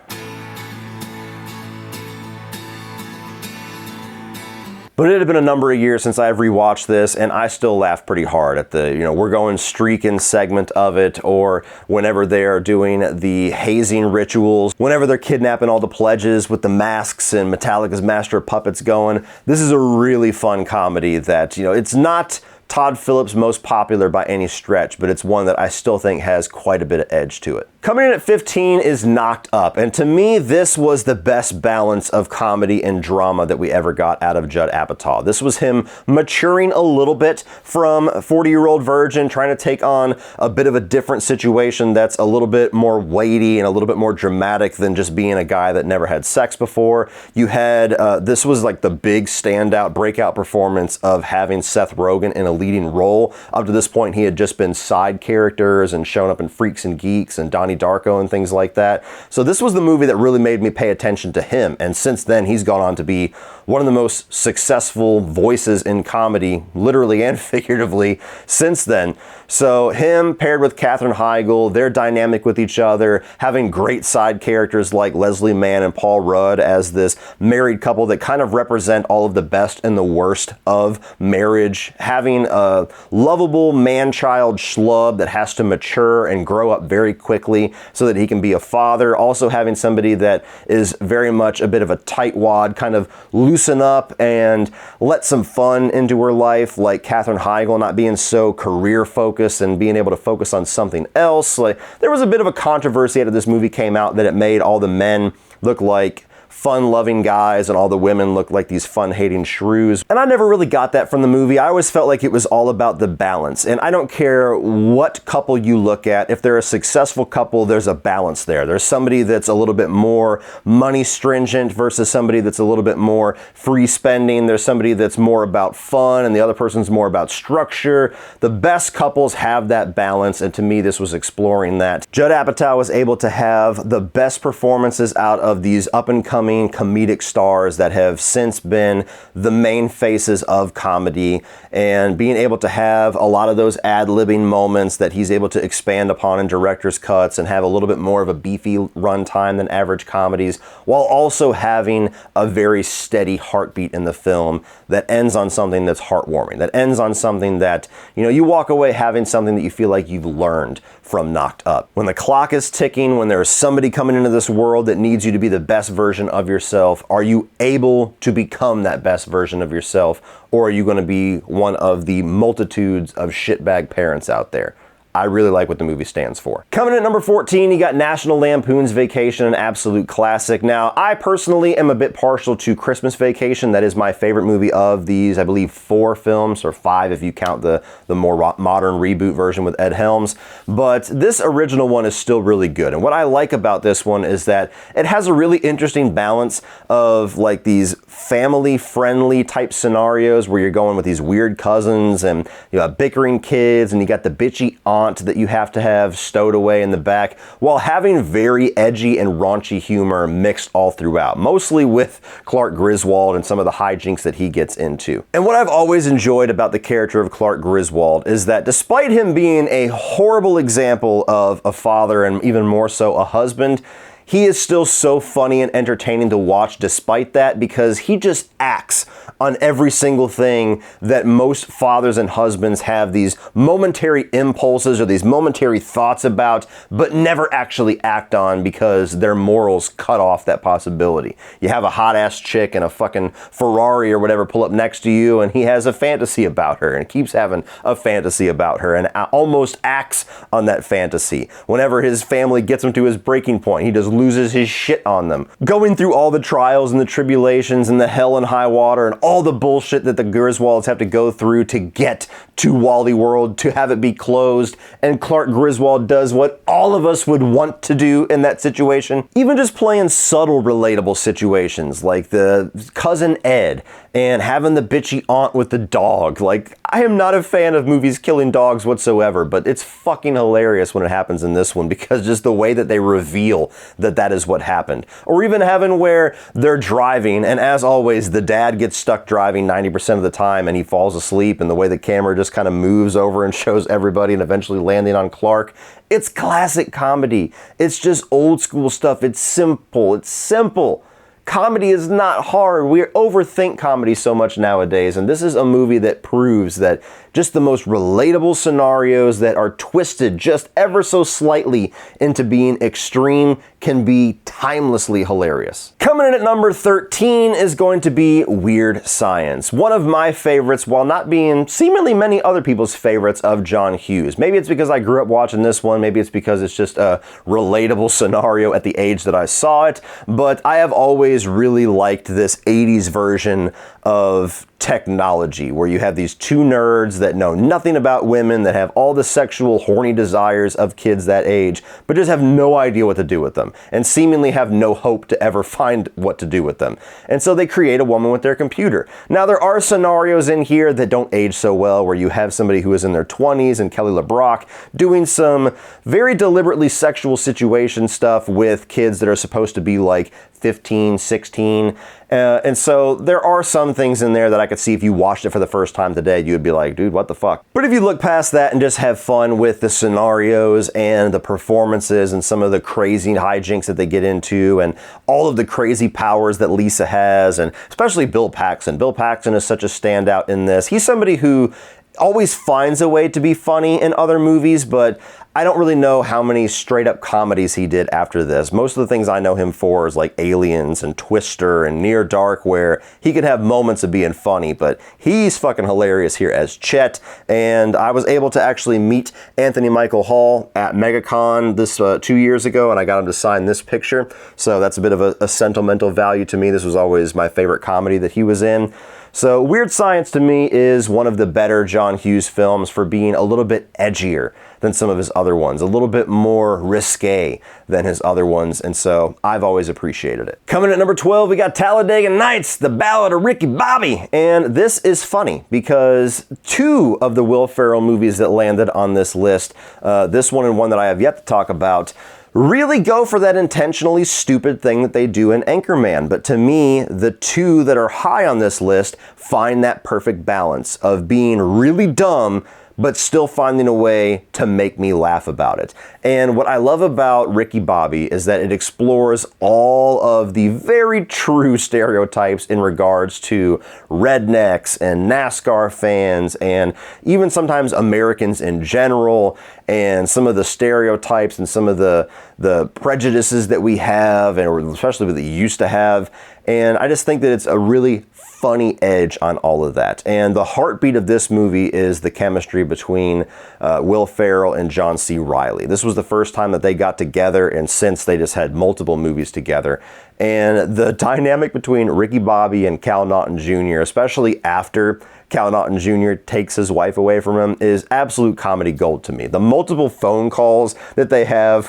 S1: But it had been a number of years since I've rewatched this, and I still laugh pretty hard at the, we're going streaking segment of it, or whenever they're doing the hazing rituals, whenever they're kidnapping all the pledges with the masks and Metallica's Master of Puppets going. This is a really fun comedy that, it's not Todd Phillips' most popular by any stretch, but it's one that I still think has quite a bit of edge to it. Coming in at 15 is Knocked Up, and to me, this was the best balance of comedy and drama that we ever got out of Judd Apatow. This was him maturing a little bit from 40-year-old virgin, trying to take on a bit of a different situation that's a little bit more weighty and a little bit more dramatic than just being a guy that never had sex before. You had, this was like the big standout breakout performance of having Seth Rogen in a leading role. Up to this point, he had just been side characters and shown up in Freaks and Geeks and Donnie Darko and things like that. So this was the movie that really made me pay attention to him, and since then he's gone on to be one of the most successful voices in comedy, literally and figuratively, since then. So him paired with Katherine Heigl, their dynamic with each other, having great side characters like Leslie Mann and Paul Rudd as this married couple that kind of represent all of the best and the worst of marriage, having a lovable man-child schlub that has to mature and grow up very quickly so that he can be a father, also having somebody that is very much a bit of a tightwad, kind of loosen up and let some fun into her life, like Katherine Heigl not being so career focused and being able to focus on something else. Like, there was a bit of a controversy after this movie came out that it made all the men look like fun-loving guys and all the women look like these fun-hating shrews. And I never really got that from the movie. I always felt like it was all about the balance. And I don't care what couple you look at. If they're a successful couple, there's a balance there. There's somebody that's a little bit more money stringent versus somebody that's a little bit more free spending. There's somebody that's more about fun and the other person's more about structure. The best couples have that balance, and to me, this was exploring that. Judd Apatow was able to have the best performances out of these up-and-coming comedic stars that have since been the main faces of comedy, and being able to have a lot of those ad-libbing moments that he's able to expand upon in director's cuts and have a little bit more of a beefy runtime than average comedies, while also having a very steady heartbeat in the film that ends on something that's heartwarming, that ends on something that, you walk away having something that you feel like you've learned from Knocked Up. When the clock is ticking, when there's somebody coming into this world that needs you to be the best version of yourself, are you able to become that best version of yourself, or are you going to be one of the multitudes of shitbag parents out there? I really like what the movie stands for. Coming in at number 14, you got National Lampoon's Vacation, an absolute classic. Now, I personally am a bit partial to Christmas Vacation. That is my favorite movie of these, I believe, 4 films, or 5 if you count the more modern reboot version with Ed Helms. But this original one is still really good. And what I like about this one is that it has a really interesting balance of like these family-friendly type scenarios where you're going with these weird cousins and you know bickering kids, and you got the bitchy aunt that you have to have stowed away in the back, while having very edgy and raunchy humor mixed all throughout, mostly with Clark Griswold and some of the hijinks that he gets into. And what I've always enjoyed about the character of Clark Griswold is that despite him being a horrible example of a father and even more so a husband, he is still so funny and entertaining to watch despite that, because he just acts on every single thing that most fathers and husbands have these momentary impulses or these momentary thoughts about, but never actually act on because their morals cut off that possibility. You have a hot-ass chick in a fucking Ferrari or whatever pull up next to you, and he has a fantasy about her and keeps having a fantasy about her and almost acts on that fantasy. Whenever his family gets him to his breaking point, he just loses his shit on them. Going through all the trials and the tribulations and the hell and high water and all the bullshit that the Griswolds have to go through to get to Wally World, to have it be closed, and Clark Griswold does what all of us would want to do in that situation. Even just playing subtle relatable situations like the cousin Ed and having the bitchy aunt with the dog. Like, I am not a fan of movies killing dogs whatsoever, but it's fucking hilarious when it happens in this one, because just the way that they reveal that that is what happened. Or even having where they're driving, and as always, the dad gets stuck driving 90% of the time and he falls asleep, and the way the camera just kind of moves over and shows everybody and eventually landing on Clark. It's classic comedy. It's just old school stuff. It's simple. It's simple. Comedy is not hard. We overthink comedy so much nowadays, and this is a movie that proves that just the most relatable scenarios that are twisted just ever so slightly into being extreme can be timelessly hilarious. Coming in at number 13 is going to be Weird Science. One of my favorites, while not being seemingly many other people's favorites of John Hughes. Maybe it's because I grew up watching this one, maybe it's because it's just a relatable scenario at the age that I saw it, but I have always really liked this 80s version of technology, where you have these two nerds that know nothing about women, that have all the sexual horny desires of kids that age, but just have no idea what to do with them, and seemingly have no hope to ever find what to do with them. And so they create a woman with their computer. Now, there are scenarios in here that don't age so well, where you have somebody who is in their 20s and Kelly LeBrock doing some very deliberately sexual situation stuff with kids that are supposed to be like 15, 16. And so there are some things in there that I could see if you watched it for the first time today, you would be like, dude, what the fuck? But if you look past that and just have fun with the scenarios and the performances and some of the crazy hijinks that they get into and all of the crazy powers that Lisa has, and especially Bill Paxton. Bill Paxton is such a standout in this. He's somebody who always finds a way to be funny in other movies, but I don't really know how many straight up comedies he did after this. Most of the things I know him for is like Aliens and Twister and Near Dark, where he could have moments of being funny, but he's fucking hilarious here as Chet. And I was able to actually meet Anthony Michael Hall at MegaCon this 2 years ago, and I got him to sign this picture. So that's a bit of a sentimental value to me. This was always my favorite comedy that he was in. So Weird Science to me is one of the better John Hughes films for being a little bit edgier than some of his other ones, a little bit more risque than his other ones, and so I've always appreciated it. Coming at number 12, we got Talladega Nights, The Ballad of Ricky Bobby, and this is funny because 2 of the Will Ferrell movies that landed on this list, this one and one that I have yet to talk about, really go for that intentionally stupid thing that they do in Anchorman. But to me, the 2 that are high on this list find that perfect balance of being really dumb but still finding a way to make me laugh about it. And what I love about Ricky Bobby is that it explores all of the very true stereotypes in regards to rednecks and NASCAR fans and even sometimes Americans in general, and some of the stereotypes and some of the prejudices that we have, and especially that you used to have. And I just think that it's a really funny edge on all of that. And the heartbeat of this movie is the chemistry between Will Ferrell and John C. Reilly. This was the first time that they got together, and since they just had multiple movies together. And the dynamic between Ricky Bobby and Cal Naughton Jr., especially after Cal Naughton Jr. takes his wife away from him, is absolute comedy gold to me. The multiple phone calls that they have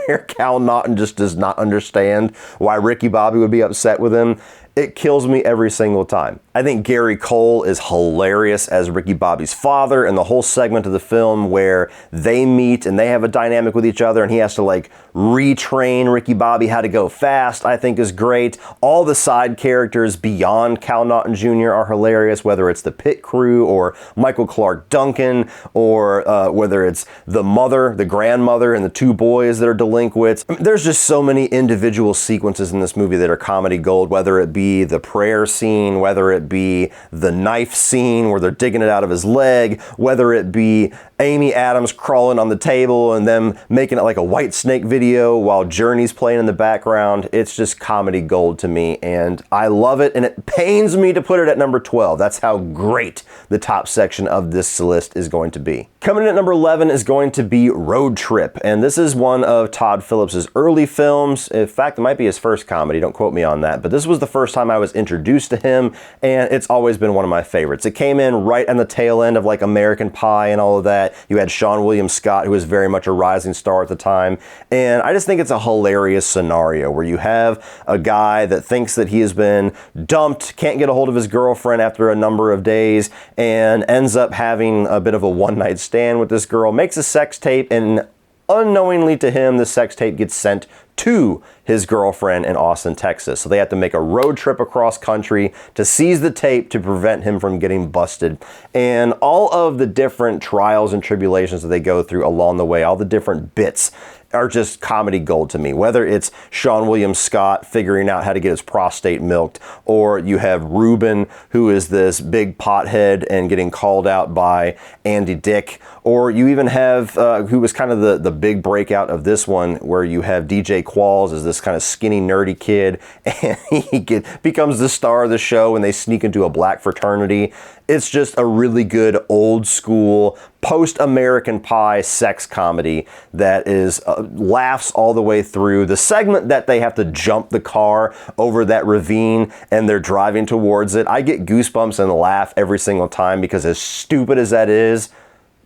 S1: where Cal Naughton just does not understand why Ricky Bobby would be upset with him, it kills me every single time. I think Gary Cole is hilarious as Ricky Bobby's father, and the whole segment of the film where they meet and they have a dynamic with each other and he has to like retrain Ricky Bobby how to go fast, I think is great. All the side characters beyond Cal Naughton Jr. are hilarious, whether it's the pit crew or Michael Clark Duncan, or whether it's the mother, the grandmother, and the two boys that are delinquents. I mean, there's just so many individual sequences in this movie that are comedy gold, whether it be the prayer scene, whether it be the knife scene where they're digging it out of his leg, whether it be Amy Adams crawling on the table and them making it like a White Snake video while Journey's playing in the background. It's just comedy gold to me, and I love it, and it pains me to put it at number 12. That's how great the top section of this list is going to be. Coming in at number 11 is going to be Road Trip, and this is one of Todd Phillips' early films. In fact, it might be his first comedy, don't quote me on that, but this was the first time I was introduced to him, and it's always been one of my favorites. It came in right on the tail end of like American Pie and all of that. You had Sean William Scott, who was very much a rising star at the time, and I just think it's a hilarious scenario where you have a guy that thinks that he has been dumped, can't get a hold of his girlfriend after a number of days, and ends up having a bit of a one-night stand with this girl, makes a sex tape, and unknowingly to him, the sex tape gets sent to his girlfriend in Austin, Texas. So they have to make a road trip across country to seize the tape to prevent him from getting busted. And all of the different trials and tribulations that they go through along the way, all the different bits are just comedy gold to me. Whether it's Sean William Scott figuring out how to get his prostate milked, or you have Ruben, who is this big pothead and getting called out by Andy Dick, or you even have, who was kind of the big breakout of this one, where you have DJ Qualls as this kind of skinny, nerdy kid, and he becomes the star of the show when they sneak into a black fraternity. It's just a really good old school post-American Pie sex comedy that is laughs all the way through. The segment that they have to jump the car over that ravine and they're driving towards it, I get goosebumps and laugh every single time, because as stupid as that is,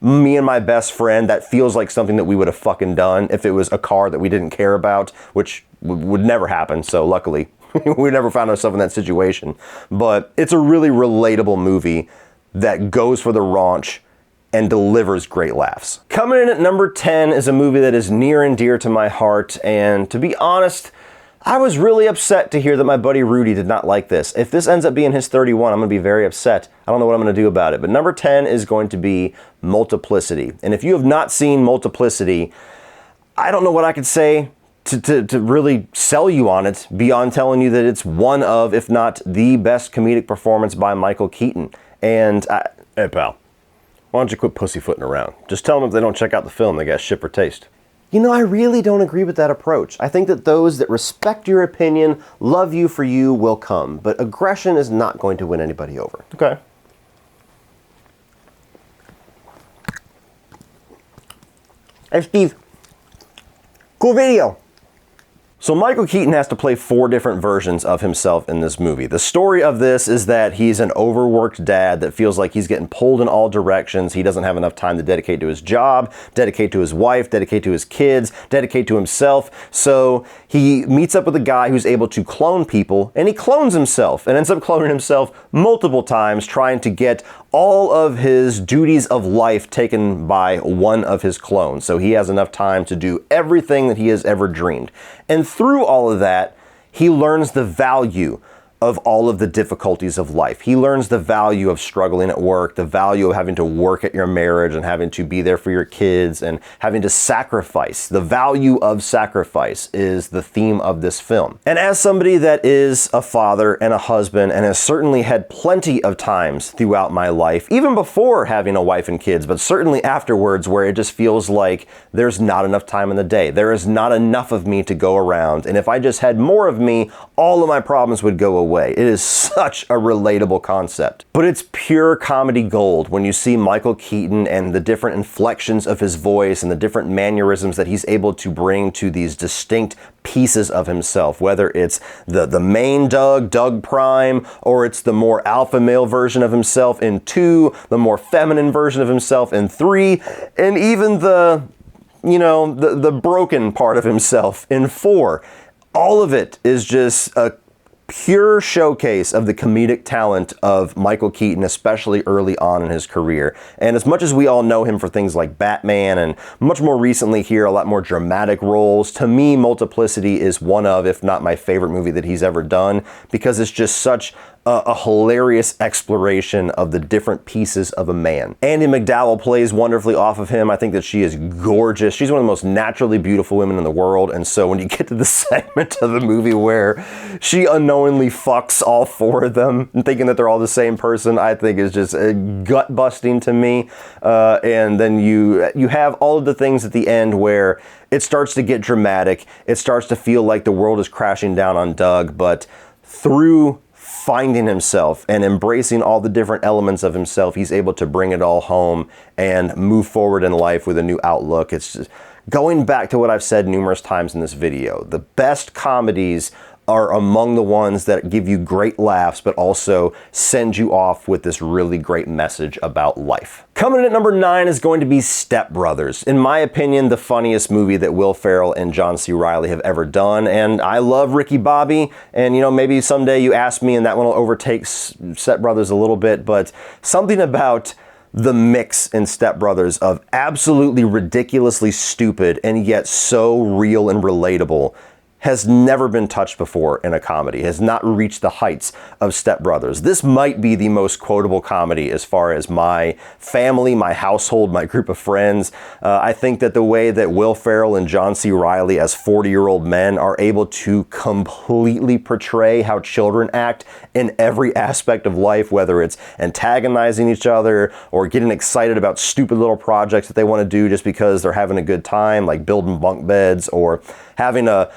S1: me and my best friend, that feels like something that we would have fucking done if it was a car that we didn't care about, which would never happen, so luckily we never found ourselves in that situation. But it's a really relatable movie that goes for the raunch and delivers great laughs. Coming in at number 10 is a movie that is near and dear to my heart, and to be honest, I was really upset to hear that my buddy Rudy did not like this. If this ends up being his 31, I'm gonna be very upset. I don't know what I'm gonna do about it. But number 10 is going to be Multiplicity. And if you have not seen Multiplicity, I don't know what I could say to really sell you on it beyond telling you that it's one of, if not the best comedic performance by Michael Keaton. And, hey pal, why don't you quit pussyfooting around? Just tell them if they don't check out the film, they got shit for taste. You know, I really don't agree with that approach. I think that those that respect your opinion, love you for you, will come. But aggression is not going to win anybody over. Okay. Hey, Steve. Cool video. So Michael Keaton has to play 4 different versions of himself in this movie. The story of this is that he's an overworked dad that feels like he's getting pulled in all directions. He doesn't have enough time to dedicate to his job, dedicate to his wife, dedicate to his kids, dedicate to himself. So he meets up with a guy who's able to clone people, and he clones himself and ends up cloning himself multiple times, trying to get all of his duties of life taken by one of his clones. So he has enough time to do everything that he has ever dreamed. And through all of that, he learns the value of all of the difficulties of life. He learns the value of struggling at work, the value of having to work at your marriage and having to be there for your kids and having to sacrifice. The value of sacrifice is the theme of this film. And as somebody that is a father and a husband and has certainly had plenty of times throughout my life, even before having a wife and kids, but certainly afterwards, where it just feels like there's not enough time in the day. There is not enough of me to go around. And if I just had more of me, all of my problems would go away. away. It is such a relatable concept. But it's pure comedy gold when you see Michael Keaton and the different inflections of his voice and the different mannerisms that he's able to bring to these distinct pieces of himself, whether it's the main Doug Prime, or it's the more alpha male version of himself in 2, the more feminine version of himself in 3, and even the broken part of himself in 4. All of it is just a pure showcase of the comedic talent of Michael Keaton, especially early on in his career. And as much as we all know him for things like Batman and much more recently here, a lot more dramatic roles, to me, Multiplicity is one of, if not my favorite movie that he's ever done, because it's just such a hilarious exploration of the different pieces of a man. Andie MacDowell plays wonderfully off of him. I think that she is gorgeous. She's one of the most naturally beautiful women in the world. And so when you get to the segment of the movie where she unknowingly fucks all 4 of them and thinking that they're all the same person, I think is just gut busting to me. And then you have all of the things at the end where it starts to get dramatic. It starts to feel like the world is crashing down on Doug, but through finding himself and embracing all the different elements of himself, he's able to bring it all home and move forward in life with a new outlook. It's just going back to what I've said numerous times in this video. The best comedies are among the ones that give you great laughs, but also send you off with this really great message about life. Coming in at number 9 is going to be Step Brothers. In my opinion, the funniest movie that Will Ferrell and John C. Reilly have ever done. And I love Ricky Bobby. And maybe someday you ask me and that one will overtake Step Brothers a little bit, but something about the mix in Step Brothers of absolutely ridiculously stupid and yet so real and relatable has never been touched before in a comedy, has not reached the heights of Step Brothers. This might be the most quotable comedy as far as my family, my household, my group of friends. I think that the way that Will Ferrell and John C. Reilly as 40-year-old men are able to completely portray how children act in every aspect of life, whether it's antagonizing each other or getting excited about stupid little projects that they want to do just because they're having a good time, like building bunk beds, or having a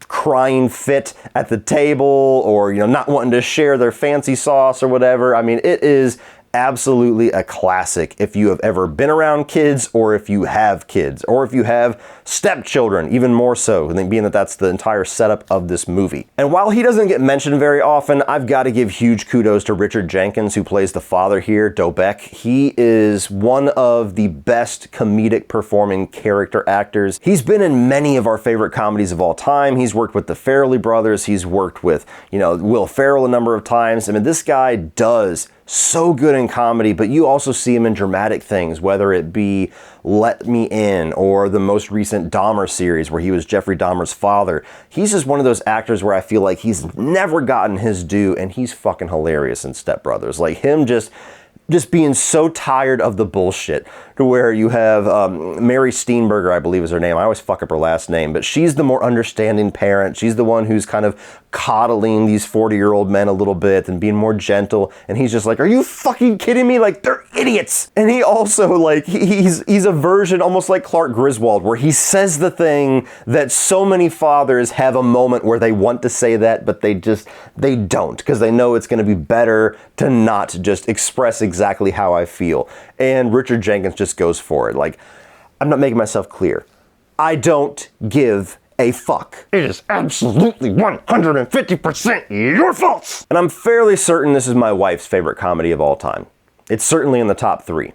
S1: crying fit at the table, or not wanting to share their fancy sauce or whatever. I mean, it is absolutely a classic if you have ever been around kids, or if you have kids, or if you have stepchildren, even more so, being that that's the entire setup of this movie. And while he doesn't get mentioned very often, I've got to give huge kudos to Richard Jenkins, who plays the father here, Dobek. He is one of the best comedic performing character actors. He's been in many of our favorite comedies of all time. He's worked with the Farrelly brothers. He's worked with, Will Ferrell a number of times. I mean, this guy does so good in comedy, but you also see him in dramatic things, whether it be Let Me In or the most recent Dahmer series where he was Jeffrey Dahmer's father. He's just one of those actors where I feel like he's never gotten his due, and he's fucking hilarious in Step Brothers. Like him just being so tired of the bullshit, to where you have Mary Steenburgen, I believe is her name. I always fuck up her last name, but she's the more understanding parent. She's the one who's kind of coddling these 40-year-old men a little bit and being more gentle. And he's just like, are you fucking kidding me? Like, they're idiots. And he also, like, he's a version almost like Clark Griswold, where he says the thing that so many fathers have a moment where they want to say that, but they don't, because they know it's going to be better to not just express exactly how I feel. And Richard Jenkins just goes for it. Like, I'm not making myself clear. I don't give a fuck. It is absolutely 150% your fault. And I'm fairly certain this is my wife's favorite comedy of all time. It's certainly in the top 3.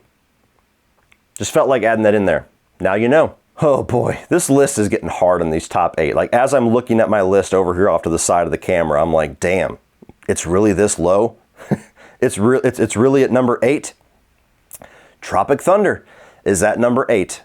S1: Just felt like adding that in there. Now you know. Oh boy, this list is getting hard in these top 8. Like, as I'm looking at my list over here off to the side of the camera, I'm like, damn, it's really this low? It's really at number 8? Tropic Thunder is at number 8.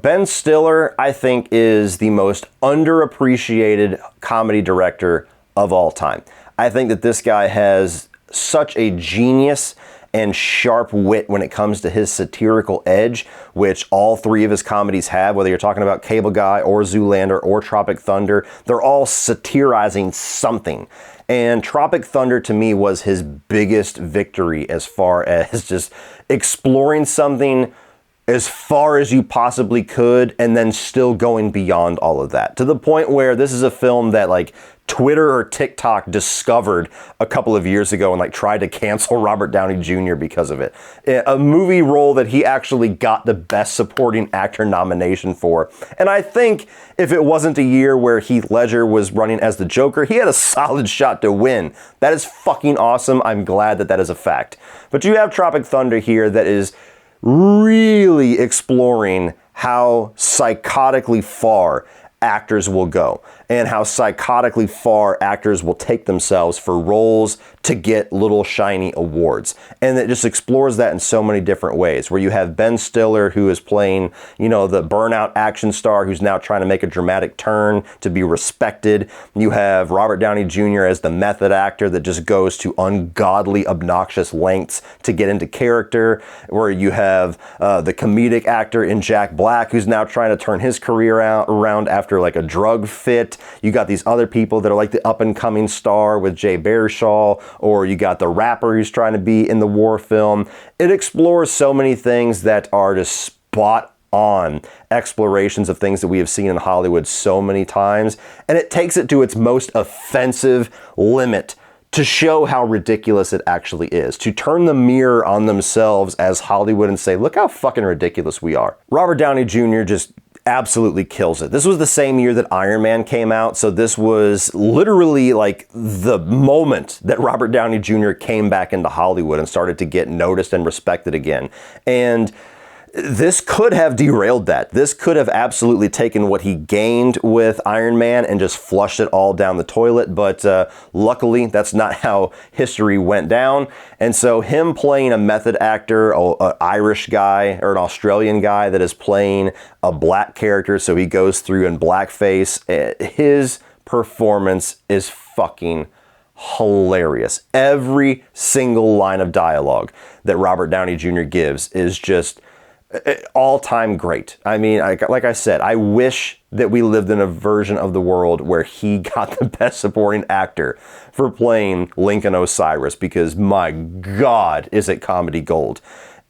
S1: Ben Stiller, I think, is the most underappreciated comedy director of all time. I think that this guy has such a genius and sharp wit when it comes to his satirical edge, which all 3 of his comedies have, whether you're talking about Cable Guy or Zoolander or Tropic Thunder. They're all satirizing something. And Tropic Thunder, to me, was his biggest victory as far as just exploring something as far as you possibly could, and then still going beyond all of that, to the point where this is a film that like Twitter or TikTok discovered a couple of years ago and like tried to cancel Robert Downey Jr. because of it. A movie role that he actually got the Best Supporting Actor nomination for. And I think if it wasn't a year where Heath Ledger was running as the Joker, he had a solid shot to win. That is fucking awesome. I'm glad that that is a fact. But you have Tropic Thunder here that is really exploring how psychotically far actors will go and how psychotically far actors will take themselves for roles to get little shiny awards. And it just explores that in so many different ways, where you have Ben Stiller, who is playing, you know, the burnout action star who's now trying to make a dramatic turn to be respected. You have Robert Downey Jr. as the method actor that just goes to ungodly, obnoxious lengths to get into character, where you have the comedic actor in Jack Black, who's now trying to turn his career around after like a drug fit. You got these other people that are like the up-and-coming star with Jay Baruchel, or you got the rapper who's trying to be in the war film. It explores so many things that are just spot on explorations of things that we have seen in Hollywood so many times, and it takes it to its most offensive limit to show how ridiculous it actually is, to turn the mirror on themselves as Hollywood and say, look how fucking ridiculous we are. Robert Downey Jr. just absolutely kills it. This was the same year that Iron Man came out, so this was literally like the moment that Robert Downey Jr. came back into Hollywood and started to get noticed and respected again. And this could have derailed that. This could have absolutely taken what he gained with Iron Man and just flushed it all down the toilet, but luckily that's not how history went down. And so him playing a method actor, an Irish guy or an Australian guy that is playing a black character, so he goes through in blackface, his performance is fucking hilarious. Every single line of dialogue that Robert Downey Jr. gives is just all-time great. I mean, like I said, I wish that we lived in a version of the world where he got the Best Supporting Actor for playing Lincoln Osiris, because my God, is it comedy gold.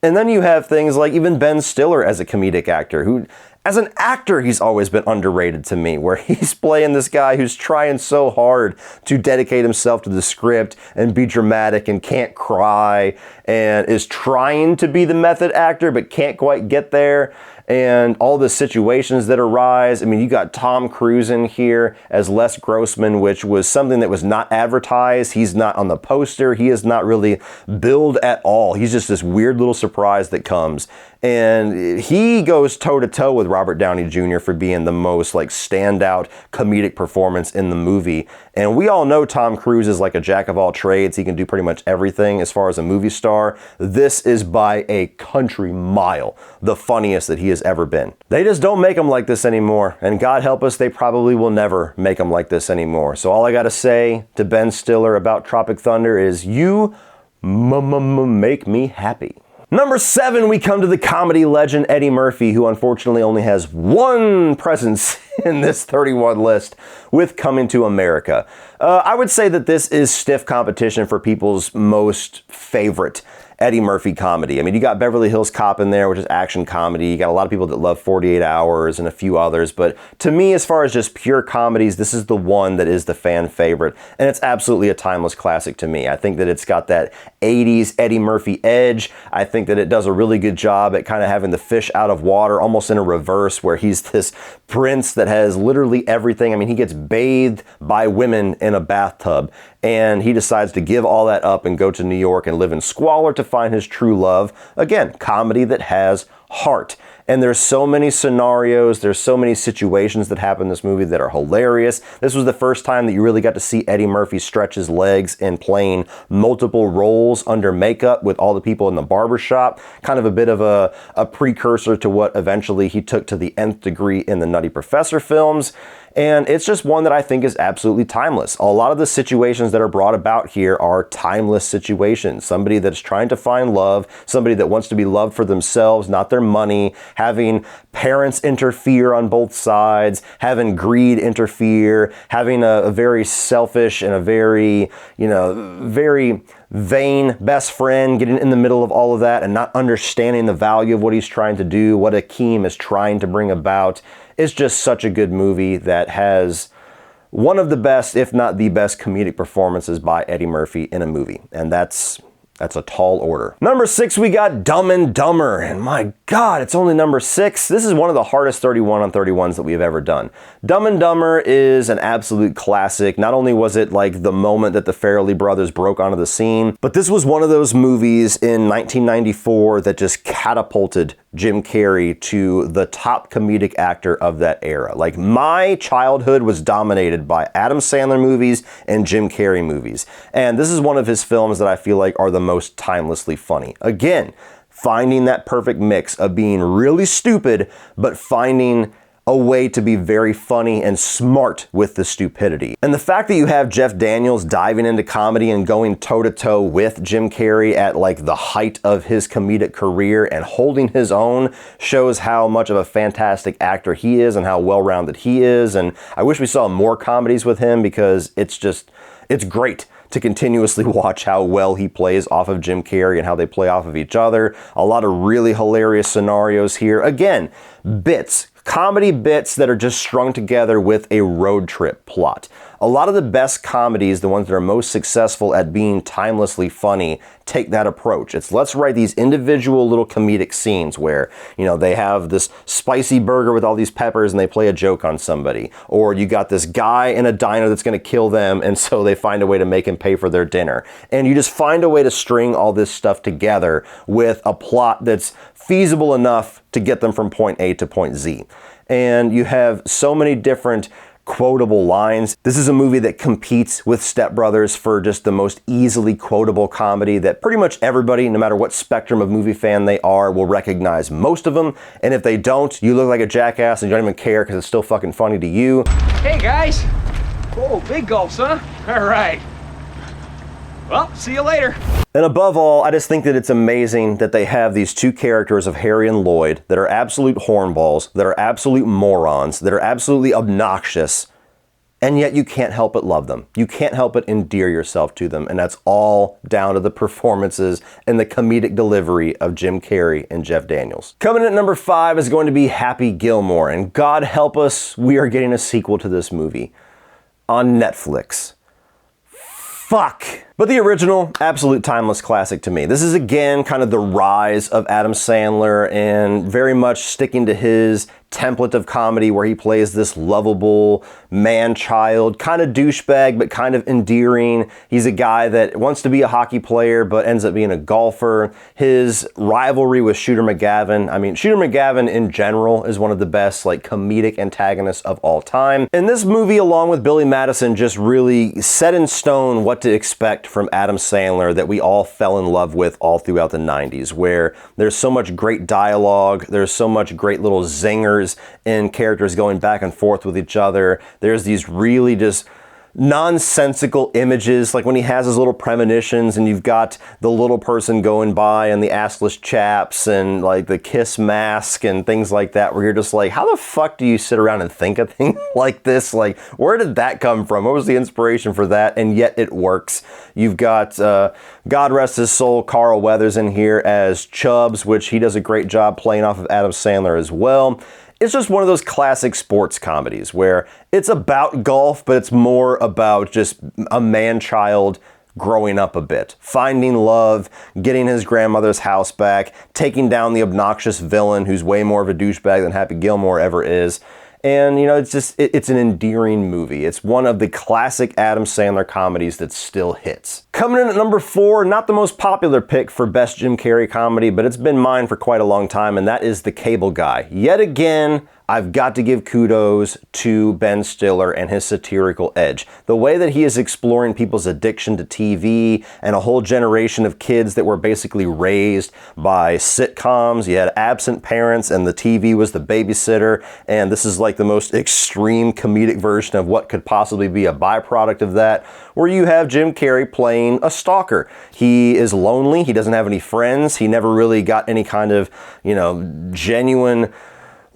S1: And then you have things like even Ben Stiller as a comedic actor, who, as an actor, he's always been underrated to me, where he's playing this guy who's trying so hard to dedicate himself to the script and be dramatic and can't cry, and is trying to be the method actor but can't quite get there. And all the situations that arise. I mean, you got Tom Cruise in here as Les Grossman, which was something that was not advertised. He's not on the poster. He is not really billed at all. He's just this weird little surprise that comes. And he goes toe-to-toe with Robert Downey Jr. for being the most like standout comedic performance in the movie. And we all know Tom Cruise is like a jack of all trades. He can do pretty much everything as far as a movie star. This is by a country mile the funniest that he has ever been. They just don't make him like this anymore. And God help us, they probably will never make him like this anymore. So all I gotta say to Ben Stiller about Tropic Thunder is, you make me happy. Number 7, we come to the comedy legend Eddie Murphy, who unfortunately only has one presence in this 31 list with Coming to America. I would say that this is stiff competition for people's most favorite Eddie Murphy comedy. I mean, you got Beverly Hills Cop in there, which is action comedy. You got a lot of people that love 48 Hours and a few others. But to me, as far as just pure comedies, this is the one that is the fan favorite. And it's absolutely a timeless classic to me. I think that it's got that 80s Eddie Murphy edge. I think that it does a really good job at kind of having the fish out of water, almost in a reverse, where he's this prince that has literally everything. I mean, he gets bathed by women in a bathtub, and he decides to give all that up and go to New York and live in squalor to find his true love. Again, comedy that has heart. And there's so many scenarios, there's so many situations that happen in this movie that are hilarious. This was the first time that you really got to see Eddie Murphy stretch his legs in playing multiple roles under makeup with all the people in the barbershop. Kind of a bit of a precursor to what eventually he took to the nth degree in the Nutty Professor films. And it's just one that I think is absolutely timeless. A lot of the situations that are brought about here are timeless situations. Somebody that's trying to find love, somebody that wants to be loved for themselves, not their money, having parents interfere on both sides, having greed interfere, having a very selfish and a very, very vain best friend getting in the middle of all of that and not understanding the value of what he's trying to do, what Akeem is trying to bring about. It's just such a good movie that has one of the best, if not the best, comedic performances by Eddie Murphy in a movie. And that's a tall order. Number 6, we got Dumb and Dumber. And my God, it's only number 6. This is one of the hardest 31 on 31s that we've ever done. Dumb and Dumber is an absolute classic. Not only was it like the moment that the Farrelly brothers broke onto the scene, but this was one of those movies in 1994 that just catapulted Jim Carrey to the top comedic actor of that era. Like, my childhood was dominated by Adam Sandler movies and Jim Carrey movies. And this is one of his films that I feel like are the most timelessly funny. Again, finding that perfect mix of being really stupid, but finding a way to be very funny and smart with the stupidity. And the fact that you have Jeff Daniels diving into comedy and going toe-to-toe with Jim Carrey at like the height of his comedic career and holding his own shows how much of a fantastic actor he is and how well-rounded he is. And I wish we saw more comedies with him because it's great to continuously watch how well he plays off of Jim Carrey and how they play off of each other. A lot of really hilarious scenarios here. Again, comedy bits that are just strung together with a road trip plot. A lot of the best comedies, the ones that are most successful at being timelessly funny, take that approach. It's let's write these individual little comedic scenes where, they have this spicy burger with all these peppers and they play a joke on somebody. Or you got this guy in a diner that's going to kill them and so they find a way to make him pay for their dinner. And you just find a way to string all this stuff together with a plot that's feasible enough to get them from point A to point Z. And you have so many different quotable lines. This is a movie that competes with Step Brothers for just the most easily quotable comedy that pretty much everybody, no matter what spectrum of movie fan they are, will recognize most of them. And if they don't, you look like a jackass and you don't even care because it's still fucking funny to you.
S3: Hey guys! Whoa, big gulps, huh? All right. Well, see you later.
S1: And above all, I just think that it's amazing that they have these two characters of Harry and Lloyd that are absolute hornballs, that are absolute morons, that are absolutely obnoxious, and yet you can't help but love them. You can't help but endear yourself to them, and that's all down to the performances and the comedic delivery of Jim Carrey and Jeff Daniels. Coming in at number 5 is going to be Happy Gilmore, and God help us, we are getting a sequel to this movie on Netflix. Fuck. But the original, absolute timeless classic to me. This is again kind of the rise of Adam Sandler and very much sticking to his template of comedy where he plays this lovable man-child, kind of douchebag, but kind of endearing. He's a guy that wants to be a hockey player, but ends up being a golfer. His rivalry with Shooter McGavin. I mean, Shooter McGavin in general is one of the best comedic antagonists of all time. And this movie, along with Billy Madison, just really set in stone what to expect from Adam Sandler that we all fell in love with all throughout the 90s, where there's so much great dialogue, there's so much great little zingers in characters going back and forth with each other. There's these really just nonsensical images, like when he has his little premonitions and you've got the little person going by and the assless chaps and like the kiss mask and things like that, where you're just like, how the fuck do you sit around and think of things like this? Like, where did that come from? What was the inspiration for that? And yet it works. You've got, God rest his soul, Carl Weathers in here as Chubbs, which he does a great job playing off of Adam Sandler as well. It's just one of those classic sports comedies where it's about golf, but it's more about just a man-child growing up a bit, finding love, getting his grandmother's house back, taking down the obnoxious villain who's way more of a douchebag than Happy Gilmore ever is. And, it's an endearing movie. It's one of the classic Adam Sandler comedies that still hits. Coming in at number 4, not the most popular pick for best Jim Carrey comedy, but it's been mine for quite a long time, and that is The Cable Guy. Yet again, I've got to give kudos to Ben Stiller and his satirical edge. The way that he is exploring people's addiction to TV and a whole generation of kids that were basically raised by sitcoms. You had absent parents and the TV was the babysitter. And this is like the most extreme comedic version of what could possibly be a byproduct of that, where you have Jim Carrey playing a stalker. He is lonely. He doesn't have any friends. He never really got any kind of, genuine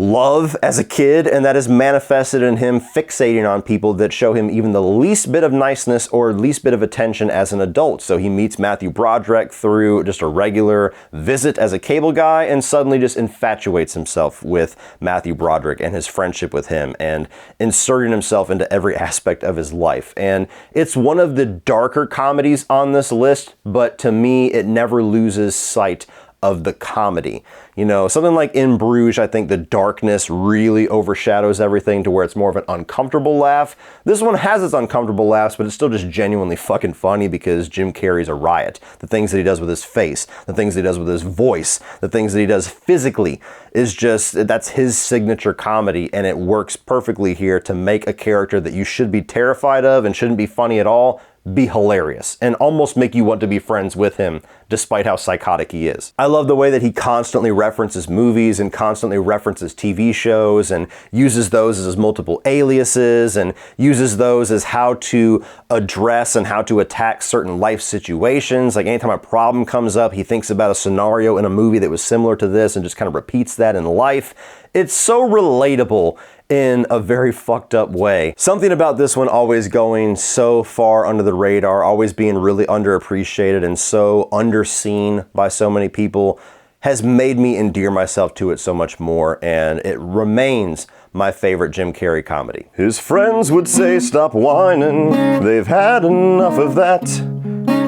S1: love as a kid, and that is manifested in him fixating on people that show him even the least bit of niceness or least bit of attention as an adult. So he meets Matthew Broderick through just a regular visit as a cable guy and suddenly just infatuates himself with Matthew Broderick and his friendship with him and inserting himself into every aspect of his life. And it's one of the darker comedies on this list, but to me, it never loses sight of the comedy. You know, something like In Bruges, I think the darkness really overshadows everything to where it's more of an uncomfortable laugh. This one has its uncomfortable laughs, but it's still just genuinely fucking funny because Jim Carrey's a riot. The things that he does with his face, the things that he does with his voice, the things that he does physically is just, that's his signature comedy, and it works perfectly here to make a character that you should be terrified of and shouldn't be funny at all be hilarious and almost make you want to be friends with him despite how psychotic he is. I love the way that he constantly references movies and constantly references TV shows and uses those as his multiple aliases and uses those as how to address and how to attack certain life situations. Like anytime a problem comes up, he thinks about a scenario in a movie that was similar to this and just kind of repeats that in life. It's so relatable in a very fucked up way. Something about this one always going so far under the radar, always being really underappreciated and so underseen by so many people has made me endear myself to it so much more, and it remains my favorite Jim Carrey comedy. His friends would say, "Stop whining, they've had enough of that."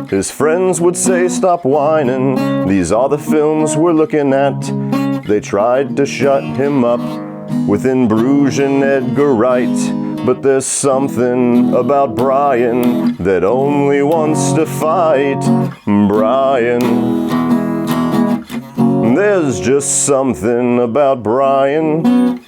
S1: His friends would say, "Stop whining, these are the films we're looking at." They tried to shut him up within Bruges and Edgar Wright, but there's something about Brian that only wants to fight. Brian. There's just something about Brian.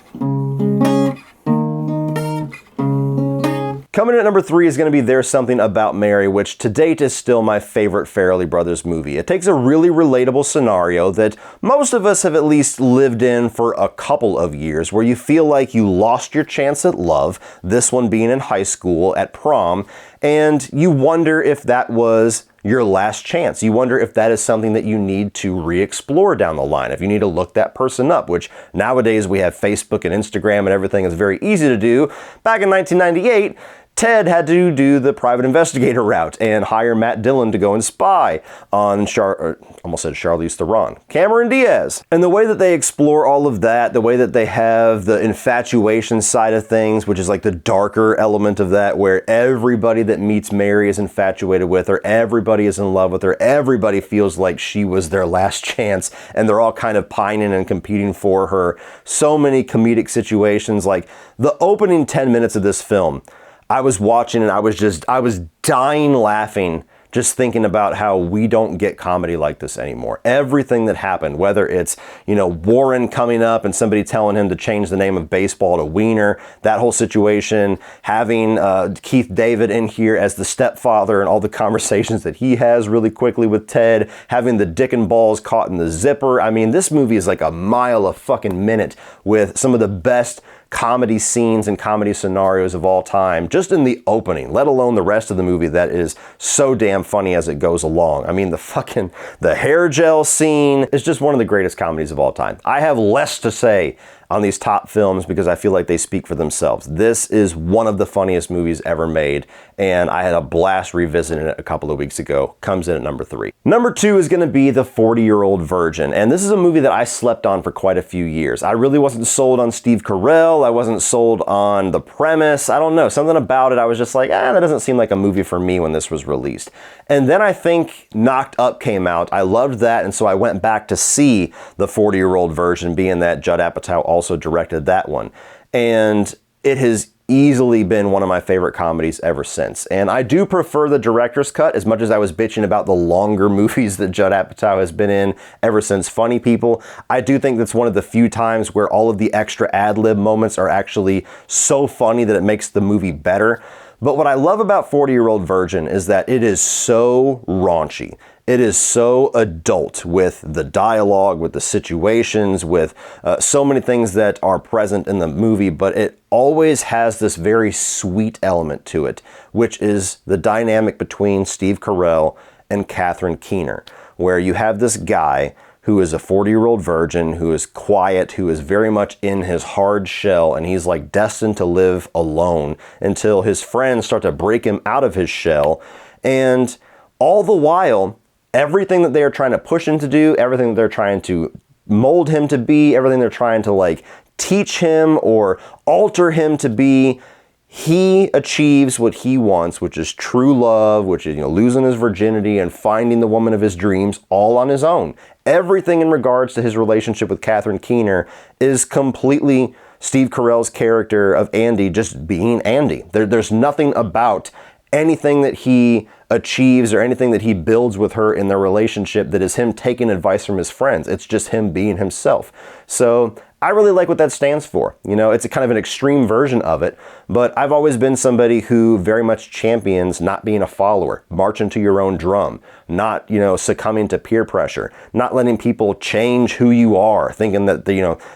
S1: Coming in at number 3 is going to be There's Something About Mary, which to date is still my favorite Farrelly Brothers movie. It takes a really relatable scenario that most of us have at least lived in for a couple of years, where you feel like you lost your chance at love, this one being in high school at prom, and you wonder if that was your last chance. You wonder if that is something that you need to re-explore down the line, if you need to look that person up, which nowadays we have Facebook and Instagram and everything is very easy to do. Back in 1998, Ted had to do the private investigator route and hire Matt Dillon to go and spy on Charlize Theron, Cameron Diaz. And the way that they explore all of that, the way that they have the infatuation side of things, which is like the darker element of that, where everybody that meets Mary is infatuated with her, everybody is in love with her, everybody feels like she was their last chance, and they're all kind of pining and competing for her. So many comedic situations, like the opening 10 minutes of this film, I was watching and I was dying laughing just thinking about how we don't get comedy like this anymore. Everything that happened, whether it's, Warren coming up and somebody telling him to change the name of baseball to Wiener, that whole situation, having Keith David in here as the stepfather and all the conversations that he has really quickly with Ted, having the dick and balls caught in the zipper. I mean, this movie is like a mile a fucking minute with some of the best comedy scenes and comedy scenarios of all time, just in the opening, let alone the rest of the movie that is so damn funny as it goes along. I mean, the hair gel scene is just one of the greatest comedies of all time. I have less to say on these top films because I feel like they speak for themselves. This is one of the funniest movies ever made, and I had a blast revisiting it a couple of weeks ago. Comes in at number 3. Number 2 is going to be The 40-Year-Old Virgin, and this is a movie that I slept on for quite a few years. I really wasn't sold on Steve Carell. I wasn't sold on the premise. I don't know, something about it, I was just like, that doesn't seem like a movie for me when this was released. And then I think Knocked Up came out. I loved that, and so I went back to see The 40-Year-Old Virgin, being that Judd Apatow also directed that one. And it has easily been one of my favorite comedies ever since. And I do prefer the director's cut, as much as I was bitching about the longer movies that Judd Apatow has been in ever since Funny People. I do think that's one of the few times where all of the extra ad-lib moments are actually so funny that it makes the movie better. But what I love about 40-Year-Old Virgin is that it is so raunchy. It is so adult with the dialogue, with the situations, with so many things that are present in the movie, but it always has this very sweet element to it, which is the dynamic between Steve Carell and Catherine Keener, where you have this guy who is a 40-year-old virgin, who is quiet, who is very much in his hard shell, and he's like destined to live alone until his friends start to break him out of his shell. And all the while, everything that they are trying to push him to do, everything that they're trying to mold him to be, everything they're trying to like teach him or alter him to be, he achieves what he wants, which is true love, which is, losing his virginity and finding the woman of his dreams all on his own. Everything in regards to his relationship with Catherine Keener is completely Steve Carell's character of Andy just being Andy. There's nothing about anything that he achieves or anything that he builds with her in their relationship that is him taking advice from his friends. It's just him being himself. So I really like what that stands for. It's a kind of an extreme version of it, but I've always been somebody who very much champions not being a follower, marching to your own drum, not, succumbing to peer pressure, not letting people change who you are, thinking that,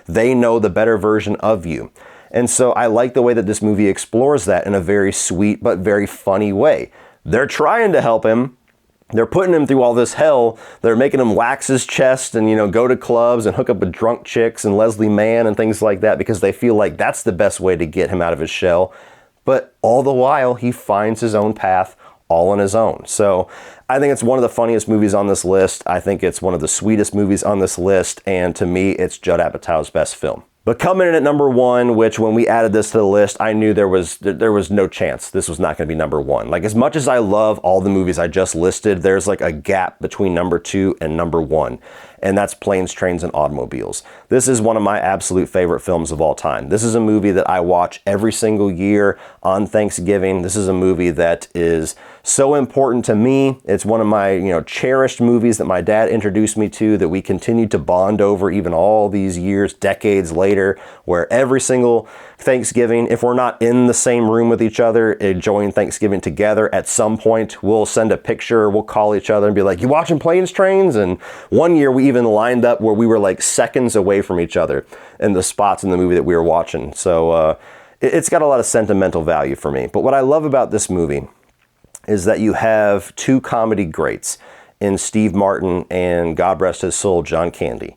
S1: they know the better version of you. And so I like the way that this movie explores that in a very sweet but very funny way. They're trying to help him. They're putting him through all this hell. They're making him wax his chest and, go to clubs and hook up with drunk chicks and Leslie Mann and things like that because they feel like that's the best way to get him out of his shell. But all the while, he finds his own path all on his own. So I think it's one of the funniest movies on this list. I think it's one of the sweetest movies on this list. And to me, it's Judd Apatow's best film. But coming in at number one, which when we added this to the list, I knew there was no chance this was not going to be number one. Like, as much as I love all the movies I just listed, there's like a gap between number two and number one. And that's Planes, Trains, and Automobiles. This is one of my absolute favorite films of all time. This is a movie that I watch every single year on Thanksgiving. This is a movie that is so important to me. It's one of my, cherished movies that my dad introduced me to, that we continue to bond over even all these years, decades later, where every single Thanksgiving, if we're not in the same room with each other, enjoying Thanksgiving together, at some point we'll send a picture, we'll call each other and be like, "You watching Planes, Trains?" And one year we even lined up where we were like seconds away from each other in the spots in the movie that we were watching. So it's got a lot of sentimental value for me. But what I love about this movie is that you have two comedy greats in Steve Martin and, God rest his soul, John Candy.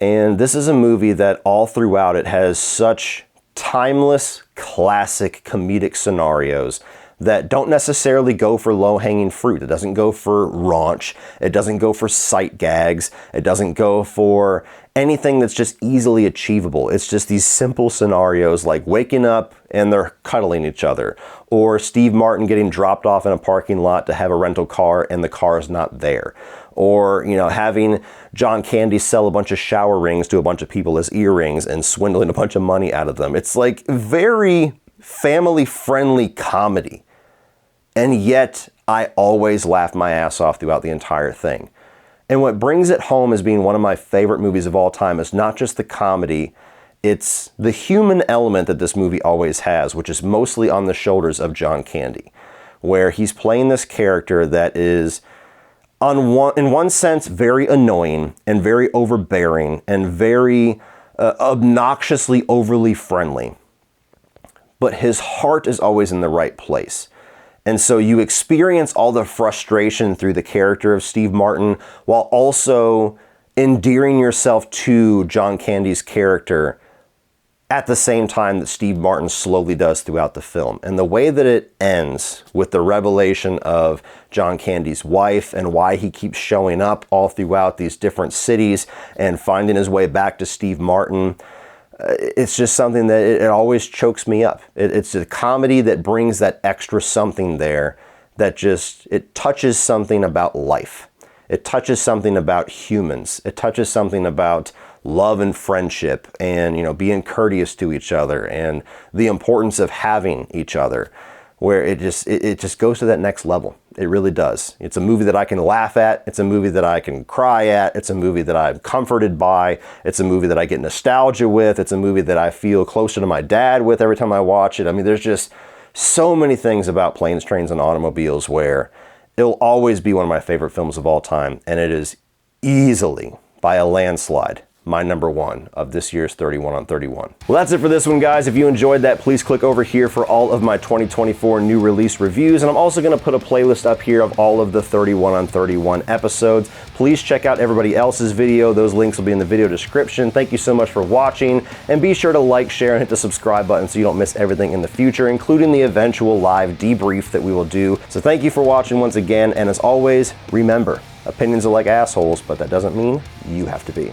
S1: And this is a movie that all throughout it has such timeless, classic comedic scenarios that don't necessarily go for low-hanging fruit. It doesn't go for raunch. It doesn't go for sight gags. It doesn't go for anything that's just easily achievable. It's just these simple scenarios like waking up and they're cuddling each other, or Steve Martin getting dropped off in a parking lot to have a rental car and the car is not there, or having John Candy sell a bunch of shower rings to a bunch of people as earrings and swindling a bunch of money out of them. It's like very family-friendly comedy. And yet, I always laugh my ass off throughout the entire thing. And what brings it home as being one of my favorite movies of all time is not just the comedy, it's the human element that this movie always has, which is mostly on the shoulders of John Candy, where he's playing this character that is, in one sense, very annoying and very overbearing and very obnoxiously overly friendly. But his heart is always in the right place. And so you experience all the frustration through the character of Steve Martin while also endearing yourself to John Candy's character at the same time that Steve Martin slowly does throughout the film. And the way that it ends with the revelation of John Candy's wife and why he keeps showing up all throughout these different cities and finding his way back to Steve Martin, it's just something that it always chokes me up. It's a comedy that brings that extra something there that just, it touches something about life. It touches something about humans. It touches something about love and friendship and, being courteous to each other and the importance of having each other, where it just goes to that next level. It really does. It's a movie that I can laugh at. It's a movie that I can cry at. It's a movie that I'm comforted by. It's a movie that I get nostalgia with. It's a movie that I feel closer to my dad with every time I watch it. I mean, there's just so many things about Planes, Trains, and Automobiles where it'll always be one of my favorite films of all time. And it is easily, by a landslide, my number one of this year's 31 on 31. Well, that's it for this one, guys. If you enjoyed that, please click over here for all of my 2024 new release reviews, and I'm also going to put a playlist up here of all of the 31 on 31 episodes. Please check out everybody else's video. Those links will be in the video description. Thank you so much for watching, and be sure to like, share, and hit the subscribe button so you don't miss everything in the future, including the eventual live debrief that we will do. So thank you for watching once again, and as always, remember, opinions are like assholes, but that doesn't mean you have to be.